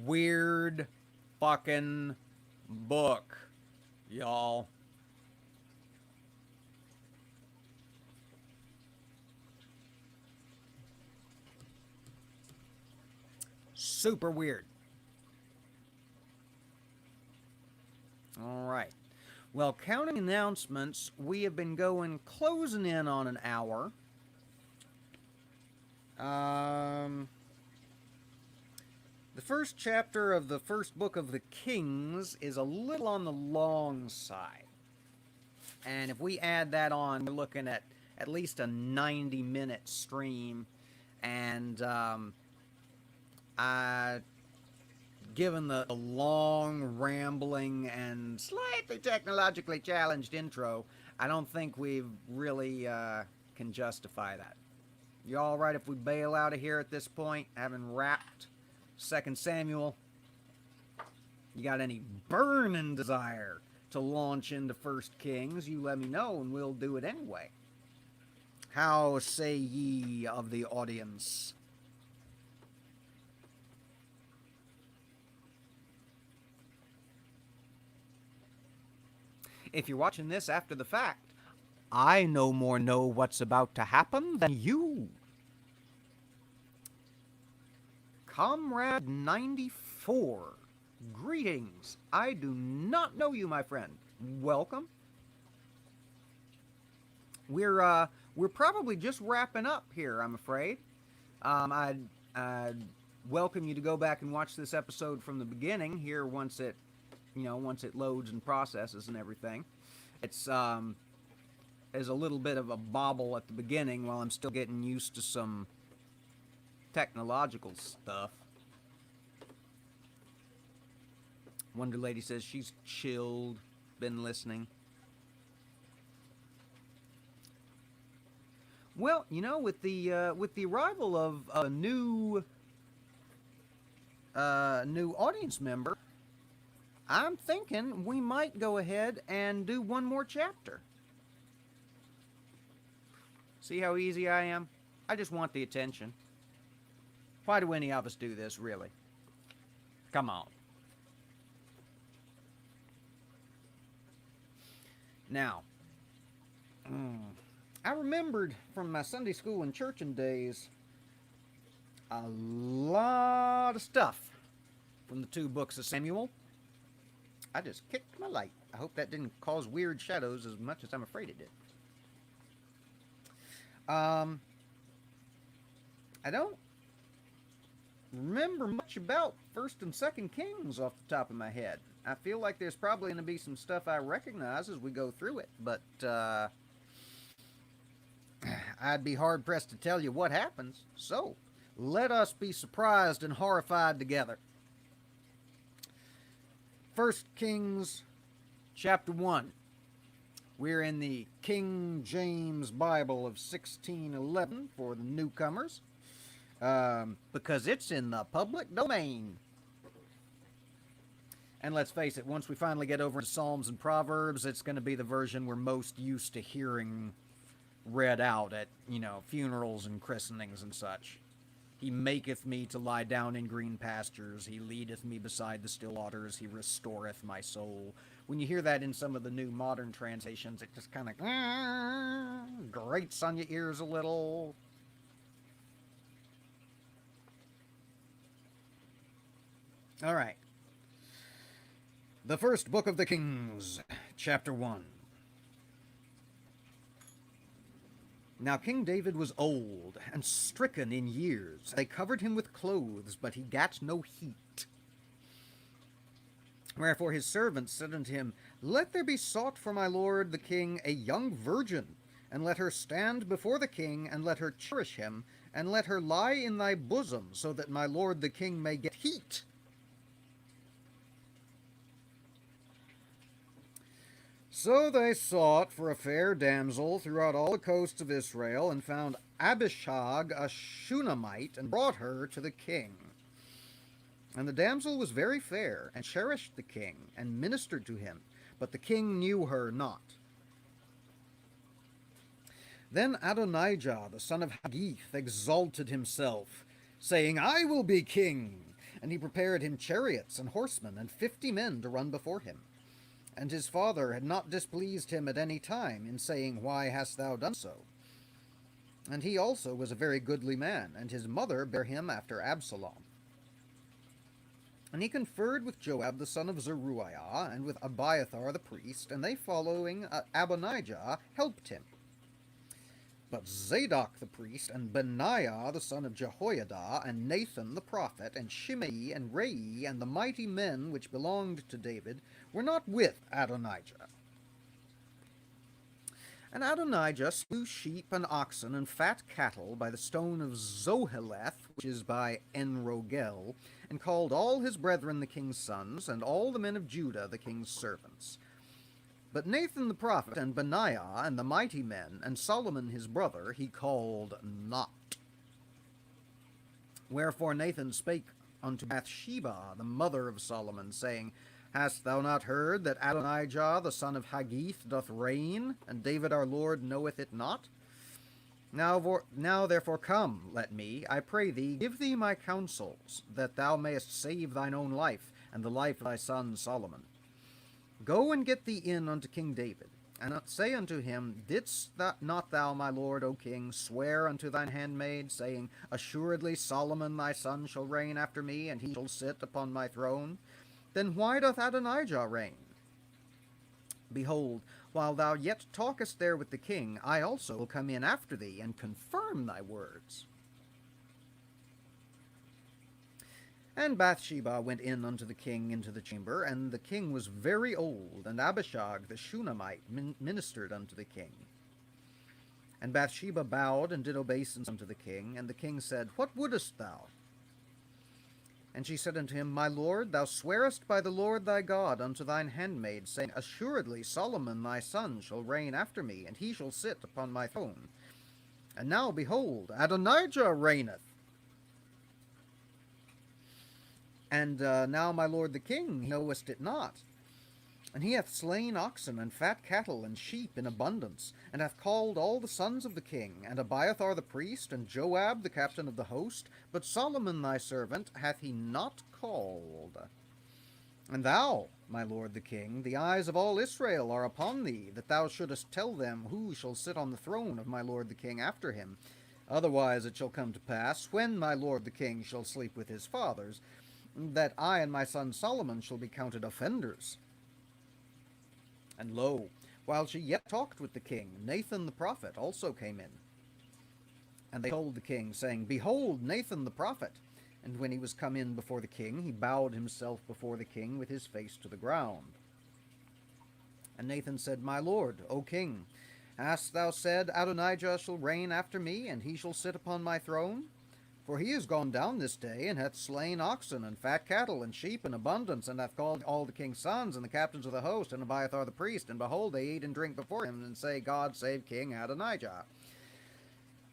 Weird fucking book, y'all. Super weird. All right. Well, counting announcements, we have been closing in on an hour. The first chapter of the first book of the Kings is a little on the long side. And if we add that on, we're looking at least a 90-minute stream. And given the long, rambling, and slightly technologically challenged intro, I don't think we really can justify that. You all right if we bail out of here at this point, having wrapped 2 Samuel? You got any burning desire to launch into 1 Kings, you let me know and we'll do it anyway. How say ye of the audience? If you're watching this after the fact, I no more know what's about to happen than you. Comrade 94, greetings. I do not know you, my friend. Welcome. We're probably just wrapping up here, I'm afraid. I'd welcome you to go back and watch this episode from the beginning here once it loads and processes and everything. It's there's a little bit of a bobble at the beginning while I'm still getting used to some technological stuff. Wonder Lady says she's chilled, been listening. Well, with the arrival of a new audience member, I'm thinking we might go ahead and do one more chapter. See how easy I am? I just want the attention. Why do any of us do this, really? Come on. Now, I remembered from my Sunday school and churching days a lot of stuff from the 2 books of Samuel. I just kicked my light. I hope that didn't cause weird shadows as much as I'm afraid it did. I don't remember much about 1st and 2nd Kings off the top of my head. I feel like there's probably going to be some stuff I recognize as we go through it, but I'd be hard-pressed to tell you what happens. So, let us be surprised and horrified together. 1 Kings chapter 1. We're in the King James Bible of 1611 for the newcomers, because it's in the public domain. And let's face it, once we finally get over to Psalms and Proverbs, it's going to be the version we're most used to hearing read out at, funerals and christenings and such. He maketh me to lie down in green pastures. He leadeth me beside the still waters. He restoreth my soul. When you hear that in some of the new modern translations, it just kind of grates on your ears a little. All right. The first book of the Kings, chapter 1. Now King David was old and stricken in years. They covered him with clothes, but he gat no heat. Wherefore his servants said unto him, Let there be sought for my lord the king a young virgin, and let her stand before the king, and let her cherish him, and let her lie in thy bosom, so that my lord the king may get heat. So they sought for a fair damsel throughout all the coasts of Israel, and found Abishag a Shunammite, and brought her to the king. And the damsel was very fair, and cherished the king, and ministered to him, but the king knew her not. Then Adonijah the son of Haggith exalted himself, saying, I will be king. And he prepared him chariots and horsemen, and 50 men to run before him. And his father had not displeased him at any time in saying, Why hast thou done so? And he also was a very goodly man, and his mother bare him after Absalom. And he conferred with Joab the son of Zeruiah, and with Abiathar the priest, and they following Abonijah helped him. But Zadok the priest, and Benaiah the son of Jehoiada, and Nathan the prophet, and Shimei, and Rei, and the mighty men which belonged to David, were not with Adonijah. And Adonijah slew sheep and oxen and fat cattle by the stone of Zoheleth, which is by Enrogel, and called all his brethren the king's sons, and all the men of Judah the king's servants. But Nathan the prophet, and Benaiah, and the mighty men, and Solomon his brother, he called not. Wherefore Nathan spake unto Bathsheba, the mother of Solomon, saying, Hast thou not heard that Adonijah the son of Haggith doth reign, and David our Lord knoweth it not? Now therefore come, let me, I pray thee, give thee my counsels, that thou mayest save thine own life, and the life of thy son Solomon. Go and get thee in unto King David, and say unto him, Didst not thou, my lord, O king, swear unto thine handmaid, saying, Assuredly Solomon thy son shall reign after me, and he shall sit upon my throne? Then why doth Adonijah reign? Behold, while thou yet talkest there with the king, I also will come in after thee, and confirm thy words. And Bathsheba went in unto the king into the chamber, and the king was very old, and Abishag the Shunammite ministered unto the king. And Bathsheba bowed and did obeisance unto the king, and the king said, What wouldest thou? And she said unto him, My lord, thou swearest by the Lord thy God unto thine handmaid, saying, Assuredly Solomon thy son shall reign after me, and he shall sit upon my throne. And now, behold, Adonijah reigneth. And now, my lord the king, knowest it not. And he hath slain oxen and fat cattle and sheep in abundance, and hath called all the sons of the king, and Abiathar the priest, and Joab the captain of the host, but Solomon thy servant hath he not called. And thou, my lord the king, the eyes of all Israel are upon thee, that thou shouldest tell them who shall sit on the throne of my lord the king after him. Otherwise it shall come to pass, when my lord the king shall sleep with his fathers, that I and my son Solomon shall be counted offenders. And lo, while she yet talked with the king, Nathan the prophet also came in. And they told the king, saying, Behold, Nathan the prophet. And when he was come in before the king, he bowed himself before the king with his face to the ground. And Nathan said, My lord, O king, hast thou said, Adonijah shall reign after me, and he shall sit upon my throne? For he is gone down this day, and hath slain oxen, and fat cattle, and sheep in abundance, and hath called all the king's sons, and the captains of the host, and Abiathar the priest, and behold, they eat and drink before him, and say, God save King Adonijah.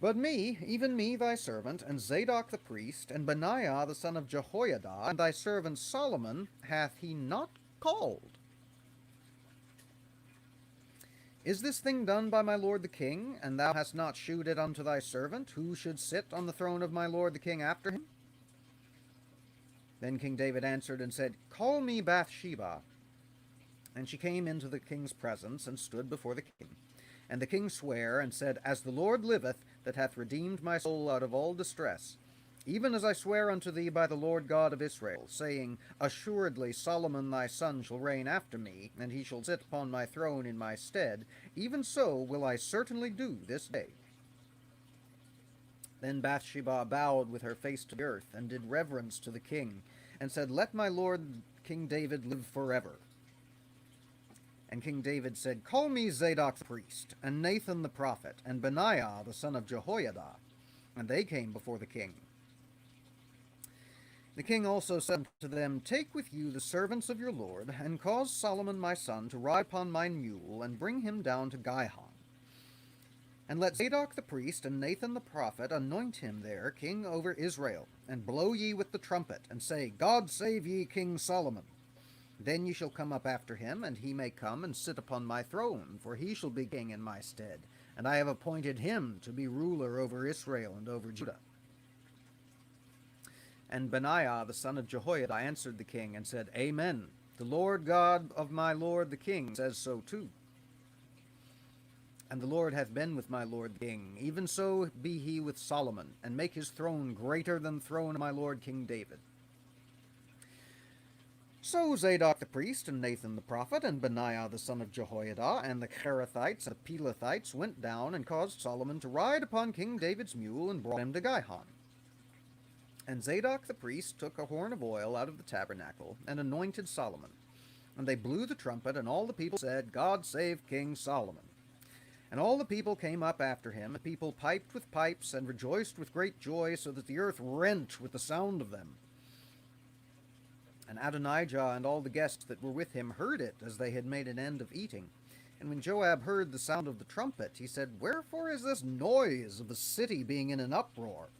But me, even me thy servant, and Zadok the priest, and Benaiah the son of Jehoiada, and thy servant Solomon, hath he not called. Is this thing done by my lord the king, and thou hast not shewed it unto thy servant, who should sit on the throne of my lord the king after him? Then King David answered and said, Call me Bathsheba. And she came into the king's presence, and stood before the king. And the king sware, and said, As the Lord liveth, that hath redeemed my soul out of all distress, even as I swear unto thee by the Lord God of Israel, saying, Assuredly Solomon thy son shall reign after me, and he shall sit upon my throne in my stead, even so will I certainly do this day. Then Bathsheba bowed with her face to the earth, and did reverence to the king, and said, Let my lord King David live forever. And King David said, Call me Zadok the priest, and Nathan the prophet, and Benaiah the son of Jehoiada. And they came before the king. The king also said to them, Take with you the servants of your lord, and cause Solomon my son to ride upon mine mule, and bring him down to Gihon. And let Zadok the priest and Nathan the prophet anoint him there king over Israel, and blow ye with the trumpet, and say, God save ye King Solomon. Then ye shall come up after him, and he may come and sit upon my throne, for he shall be king in my stead, and I have appointed him to be ruler over Israel and over Judah. And Benaiah the son of Jehoiada answered the king, and said, Amen. The Lord God of my lord the king says so too. And the Lord hath been with my lord the king, even so be he with Solomon, and make his throne greater than the throne of my lord King David. So Zadok the priest, and Nathan the prophet, and Benaiah the son of Jehoiada, and the Cherethites and the Pelethites went down, and caused Solomon to ride upon King David's mule, and brought him to Gihon. And Zadok the priest took a horn of oil out of the tabernacle, and anointed Solomon. And they blew the trumpet, and all the people said, God save King Solomon. And all the people came up after him, and the people piped with pipes, and rejoiced with great joy, so that the earth rent with the sound of them. And Adonijah and all the guests that were with him heard it, as they had made an end of eating. And when Joab heard the sound of the trumpet, he said, Wherefore is this noise of the city being in an uproar?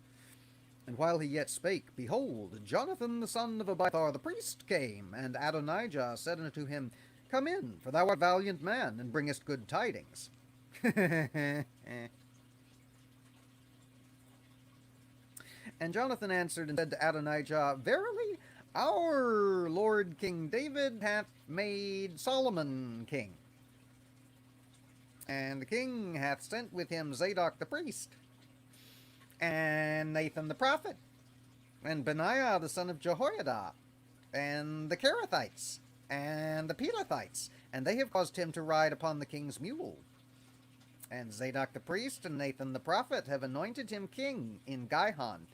And while he yet spake, behold, Jonathan the son of Abiathar the priest came, and Adonijah said unto him, Come in, for thou art a valiant man, and bringest good tidings. And Jonathan answered and said to Adonijah, Verily, our Lord King David hath made Solomon king. And the king hath sent with him Zadok the priest, and Nathan the prophet, and Benaiah the son of Jehoiada, and the Cherethites, and the Pelethites, and they have caused him to ride upon the king's mule. And Zadok the priest and Nathan the prophet have anointed him king in Gihon,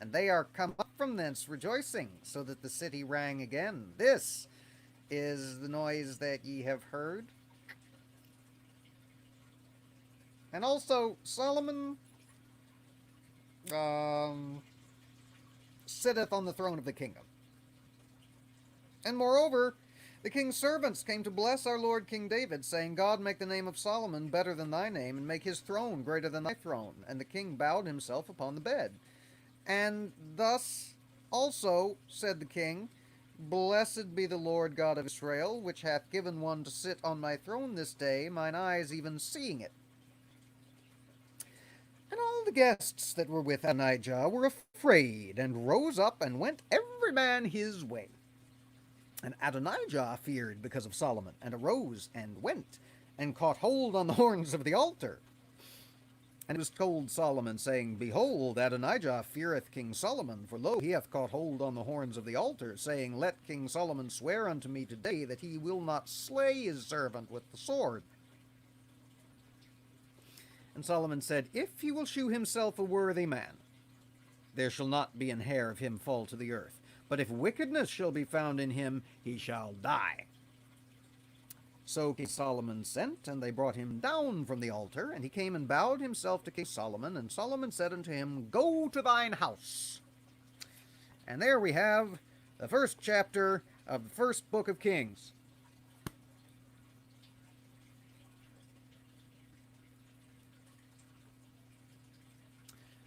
and they are come up from thence rejoicing, so that the city rang again. This is the noise that ye have heard. And also Solomon sitteth on the throne of the kingdom. And moreover, the king's servants came to bless our Lord King David, saying, God make the name of Solomon better than thy name, and make his throne greater than thy throne. And the king bowed himself upon the bed. And thus also said the king, Blessed be the Lord God of Israel, which hath given one to sit on my throne this day, mine eyes even seeing it. And all the guests that were with Adonijah were afraid, and rose up, and went every man his way. And Adonijah feared because of Solomon, and arose, and went, and caught hold on the horns of the altar. And it was told Solomon, saying, Behold, Adonijah feareth King Solomon, for lo, he hath caught hold on the horns of the altar, saying, Let King Solomon swear unto me today that he will not slay his servant with the sword. And Solomon said, If he will shew himself a worthy man, there shall not be an hair of him fall to the earth. But if wickedness shall be found in him, he shall die. So King Solomon sent, and they brought him down from the altar, and he came and bowed himself to King Solomon, and Solomon said unto him, Go to thine house. And there we have the first chapter of the first book of Kings.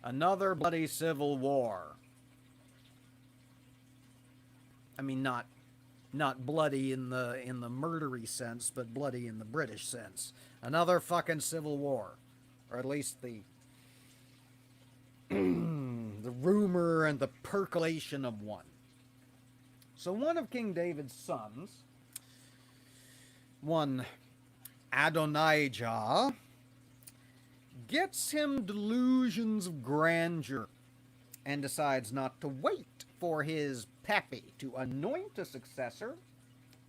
Another bloody civil war. I mean, not Not bloody in the murdery sense, but bloody in the British sense. Another fucking civil war, or at least the the rumor and the percolation of one. So one of King David's sons, one Adonijah, gets him delusions of grandeur and decides not to wait for his pappy to anoint a successor.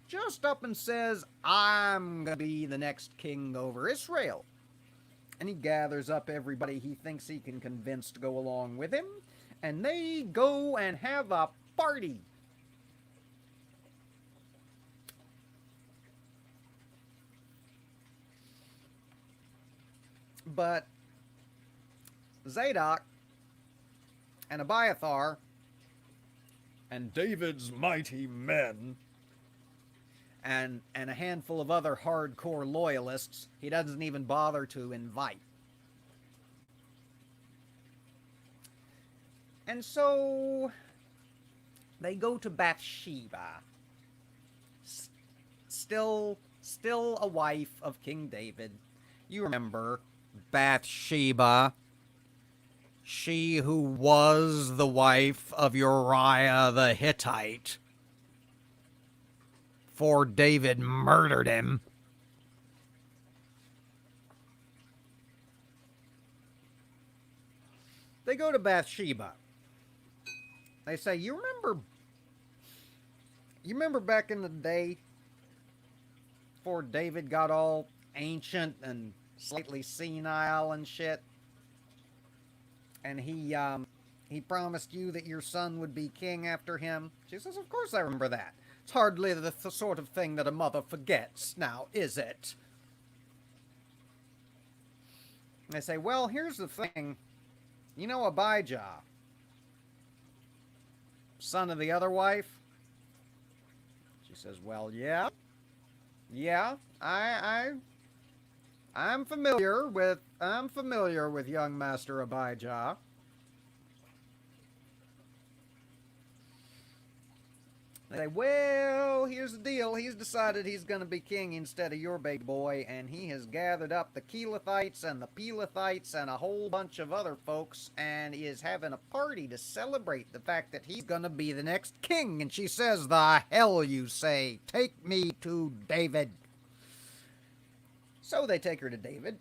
Just up and says, I'm going to be the next king over Israel. And he gathers up everybody he thinks he can convince to go along with him, and they go and have a party. But Zadok and Abiathar and David's mighty men and a handful of other hardcore loyalists he doesn't even bother to invite. And so they go to Bathsheba, still a wife of King David. You remember Bathsheba, she who was the wife of Uriah the Hittite, for David murdered him. They go to Bathsheba. They say, you remember back in the day before David got all ancient and slightly senile and shit, and he promised you that your son would be king after him? She says, of course I remember that. It's hardly the sort of thing that a mother forgets, now is it? And they say, well, here's the thing. You know Abijah, son of the other wife? She says, well, yeah, I'm familiar with young Master Abijah. They say, well, here's the deal. He's decided he's going to be king instead of your big boy, and he has gathered up the Keelathites and the Pelethites and a whole bunch of other folks and is having a party to celebrate the fact that he's going to be the next king. And she says, the hell you say? Take me to David. So they take her to David,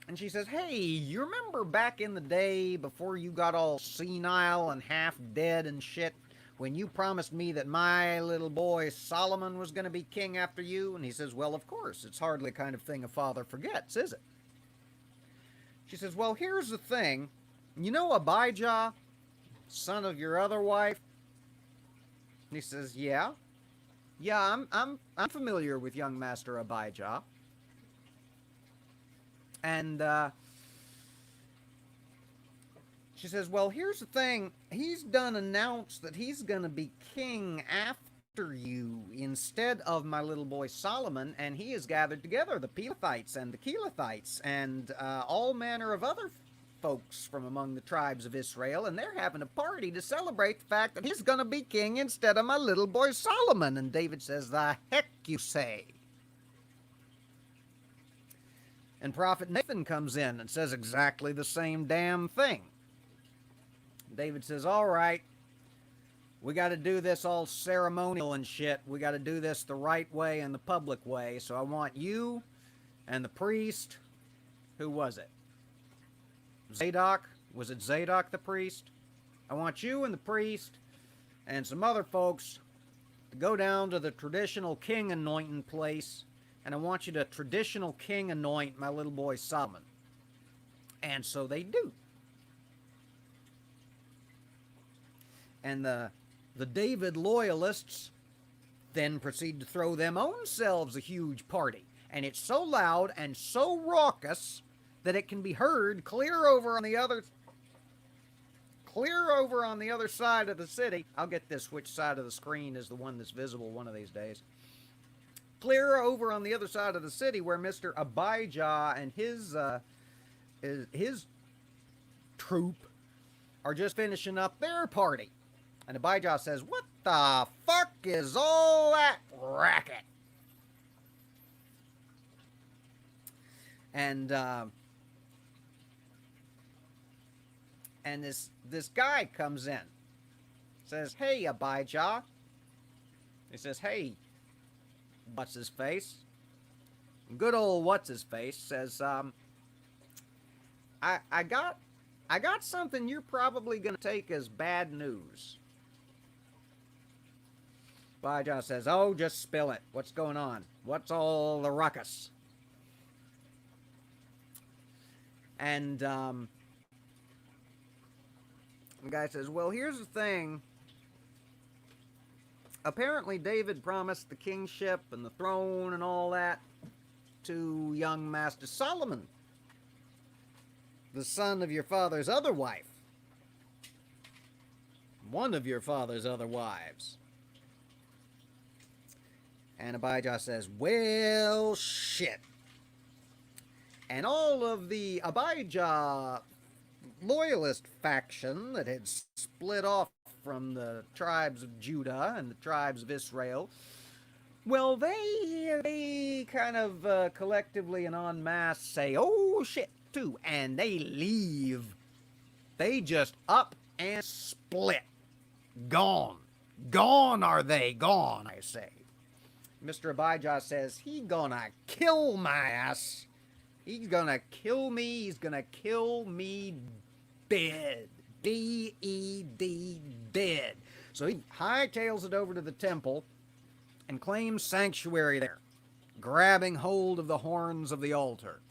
and she says, hey, you remember back in the day before you got all senile and half dead and shit, when you promised me that my little boy Solomon was going to be king after you? And he says, well, of course, it's hardly the kind of thing a father forgets, is it? She says, well, here's the thing. You know Abijah, son of your other wife? And he says, yeah, I'm familiar with young Master Abijah. And she says, well, here's the thing. He's done announced that he's going to be king after you instead of my little boy Solomon, and he has gathered together the Pelethites and the Keelathites and all manner of other folks from among the tribes of Israel, and they're having a party to celebrate the fact that he's going to be king instead of my little boy Solomon. And David says, the heck you say? And Prophet Nathan comes in and says exactly the same damn thing. David says, all right, we got to do this all ceremonial and shit. We got to do this the right way and the public way. So I want you and the priest. Who was it? Zadok? Was it Zadok the priest? I want you and the priest and some other folks to go down to the traditional king anointing place, and I want you to traditional king anoint my little boy Solomon. And so they do. And the David loyalists then proceed to throw them own selves a huge party. And it's so loud and so raucous that it can be heard clear over on the other side of the city. I'll get this which side of the screen is the one that's visible one of these days. Clear over on the other side of the city where Mr. Abijah and his troop are just finishing up their party. And Abijah says, what the fuck is all that racket? And this guy comes in, says, "Hey, Abijah." He says, "Hey, what's his face?" Good old what's his face says, I got something you're probably gonna take as bad news." Abijah says, "Oh, just spill it. What's going on? What's all the ruckus?" And the guy says, "Well, here's the thing. Apparently David promised the kingship and the throne and all that to young Master Solomon, the son of your father's other wife. One of your father's other wives." And Abijah says, "Well, shit." And all of the Abijah loyalist faction that had split off from the tribes of Judah and the tribes of Israel, well, they kind of collectively and en masse say, "Oh, shit," too, and they leave. They just up and split. Gone. Gone are they, gone, I say. Mr. Abijah says, "He gonna kill my ass. He's gonna kill me. He's gonna kill me dead. D-E-D, dead." So he hightails it over to the temple and claims sanctuary there, grabbing hold of the horns of the altar.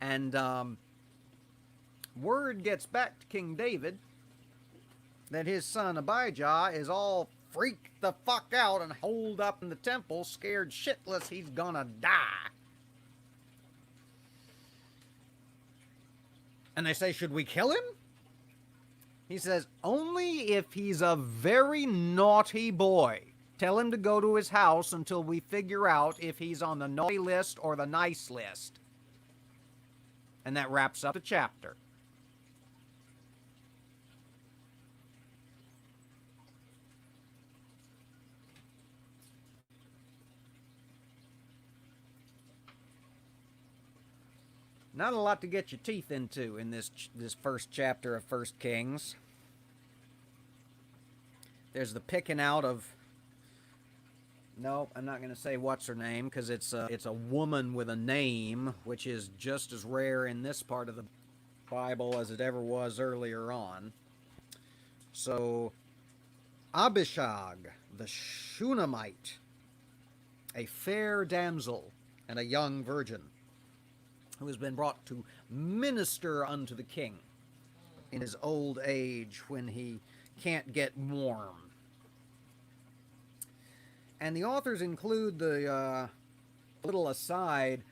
And word gets back to King David that his son Abijah is all freaked the fuck out and holed up in the temple, scared shitless he's gonna die. And they say, "Should we kill him?" He says, "Only if he's a very naughty boy. Tell him to go to his house until we figure out if he's on the naughty list or the nice list." And that wraps up the chapter. Not a lot to get your teeth into in this first chapter of 1 Kings. There's the picking out of... No, I'm not going to say what's her name, because it's a woman with a name, which is just as rare in this part of the Bible as it ever was earlier on. So, Abishag, the Shunammite, a fair damsel and a young virgin, who has been brought to minister unto the king in his old age when he can't get warm. And the authors include the little aside,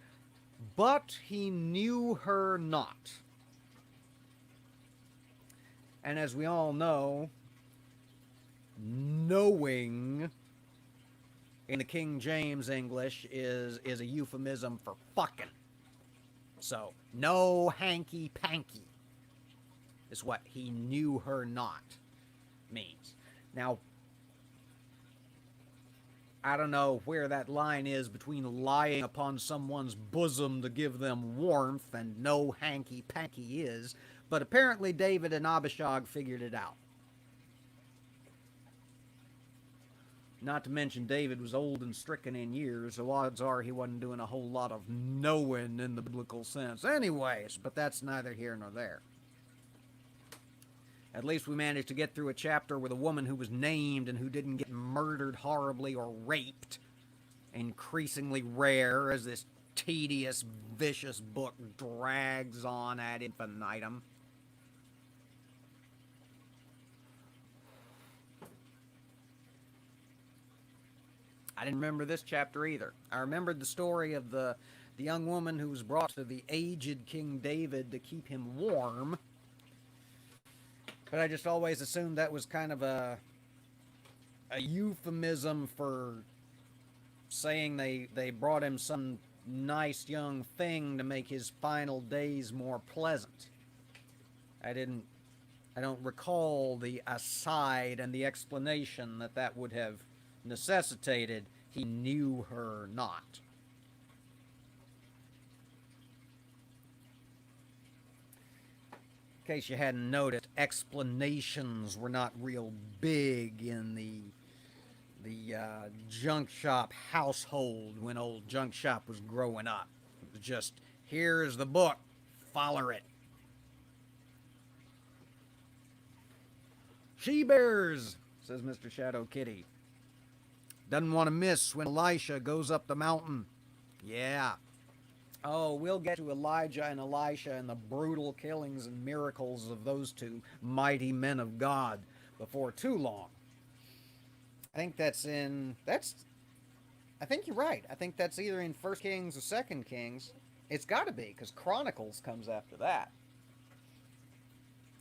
"but he knew her not." And as we all know, knowing in the King James English is a euphemism for fucking. So, no hanky-panky is what "he knew her not" means. Now, I don't know where that line is between lying upon someone's bosom to give them warmth and no hanky-panky is, but apparently David and Abishag figured it out. Not to mention David was old and stricken in years, so odds are he wasn't doing a whole lot of knowing in the biblical sense. Anyways, but that's neither here nor there. At least we managed to get through a chapter with a woman who was named and who didn't get murdered horribly or raped. Increasingly rare as this tedious, vicious book drags on ad infinitum. I didn't remember this chapter either. I remembered the story of the young woman who was brought to the aged King David to keep him warm. But I just always assumed that was kind of a euphemism for saying they brought him some nice young thing to make his final days more pleasant. I don't recall the aside and the explanation that would have necessitated. He knew her not. In case you hadn't noticed, explanations were not real big in the junk shop household when old junk shop was growing up. It was just, here's the book, follow it. She bears, says Mr. Shadow Kitty. Doesn't want to miss when Elisha goes up the mountain. Yeah. Oh, we'll get to Elijah and Elisha and the brutal killings and miracles of those two mighty men of God before too long. I think I think you're right. I think that's either in 1 Kings or 2 Kings. It's got to be, because Chronicles comes after that.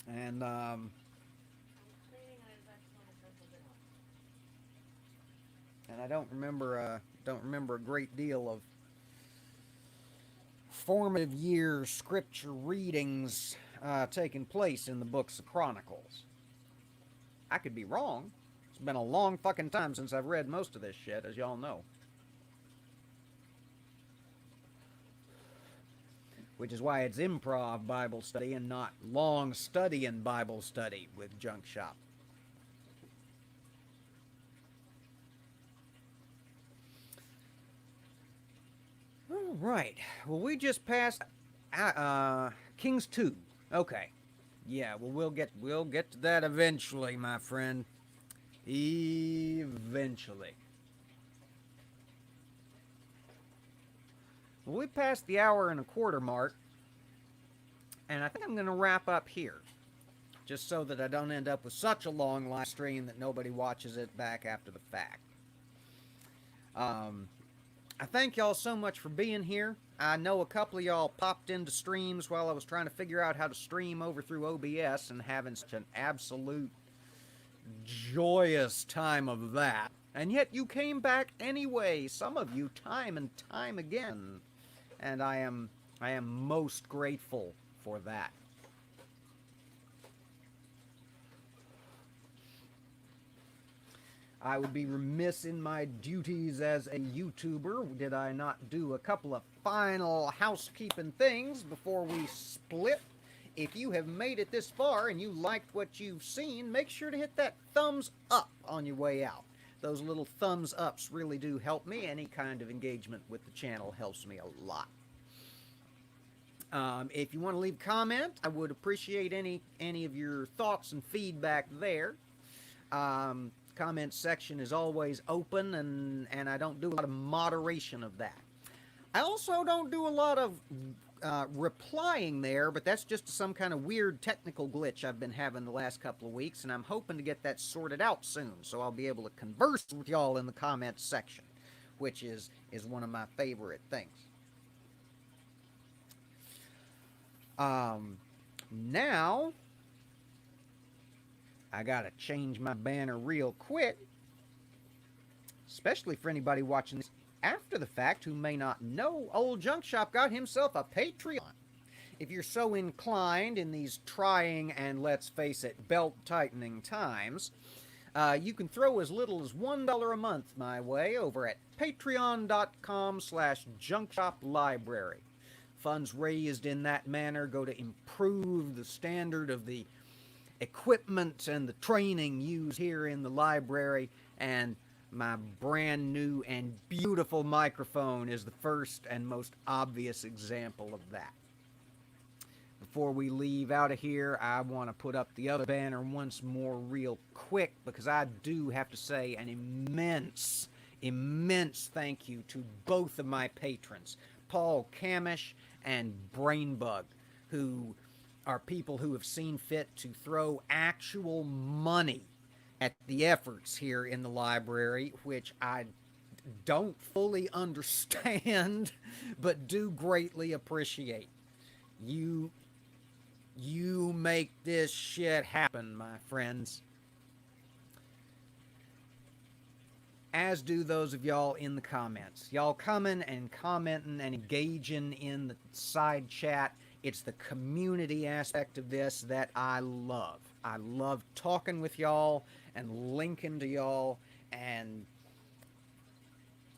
And, I don't remember a great deal of formative year scripture readings taking place in the books of Chronicles. I could be wrong. It's been a long fucking time since I've read most of this shit, as y'all know. Which is why it's improv Bible study and not long studying Bible study with Junk Shop. All right. Well, we just passed Kings 2. Okay. Yeah, well, we'll get to that eventually, my friend. Eventually. Well, we passed the hour and a quarter mark, and I think I'm going to wrap up here, just so that I don't end up with such a long live stream that nobody watches it back after the fact. I thank y'all so much for being here. I know a couple of y'all popped into streams while I was trying to figure out how to stream over through OBS and having such an absolute joyous time of that. And yet you came back anyway, some of you time and time again. And I am most grateful for that. I would be remiss in my duties as a YouTuber did I not do a couple of final housekeeping things before we split. If you have made it this far and you liked what you've seen, make sure to hit that thumbs up on your way out. Those little thumbs ups really do help me. Any kind of engagement with the channel helps me a lot. If you want to leave a comment, I would appreciate any of your thoughts and feedback there. Comment section is always open, and I don't do a lot of moderation of that. I also don't do a lot of replying there, but that's just some kind of weird technical glitch I've been having the last couple of weeks, and I'm hoping to get that sorted out soon, so I'll be able to converse with y'all in the comments section, which is one of my favorite things. Now, I gotta change my banner real quick, especially for anybody watching this after the fact who may not know. Old Junk Shop got himself a Patreon. If you're so inclined in these trying and, let's face it, belt-tightening times, you can throw as little as $1 a month my way over at patreon.com/JunkshopLibrary. Funds raised in that manner go to improve the standard of the equipment and the training used here in the library, and my brand new and beautiful microphone is the first and most obvious example of that. Before we leave out of here, I want to put up the other banner once more real quick, because I do have to say an immense thank you to both of my patrons, Paul Camish and Brainbug, who are people who have seen fit to throw actual money at the efforts here in the library, which I don't fully understand, but do greatly appreciate. You make this shit happen, my friends. as do those of y'all in the comments. Y'all coming and commenting and engaging in the side chat. It's the community aspect of this that I love. I love talking with y'all and linking to y'all and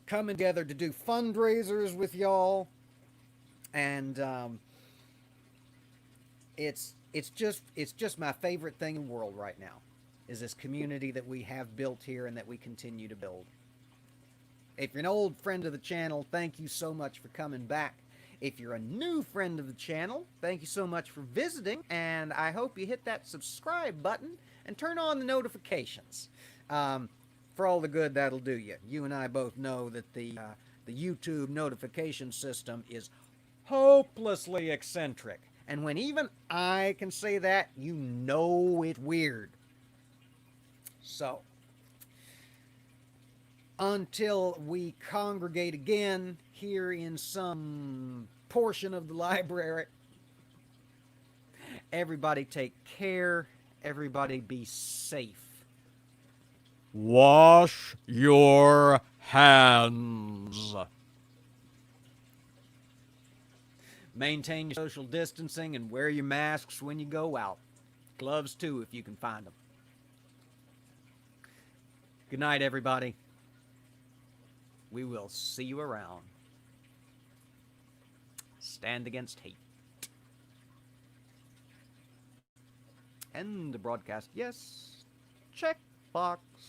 coming together to do fundraisers with y'all. And it's just my favorite thing in the world right now, is this community that we have built here and that we continue to build. If you're an old friend of the channel, thank you so much for coming back. If you're a new friend of the channel, thank you so much for visiting, and I hope you hit that subscribe button and turn on the notifications. For all the good that'll do you. You and I both know that the YouTube notification system is hopelessly eccentric. And when even I can say that, you know it's weird. So, until we congregate again here in some portion of the library, everybody take care. Everybody be safe. Wash your hands. Maintain your social distancing and wear your masks when you go out. Gloves too, if you can find them. Good night, everybody. We will see you around. Stand against hate. End the broadcast. Yes. Check box.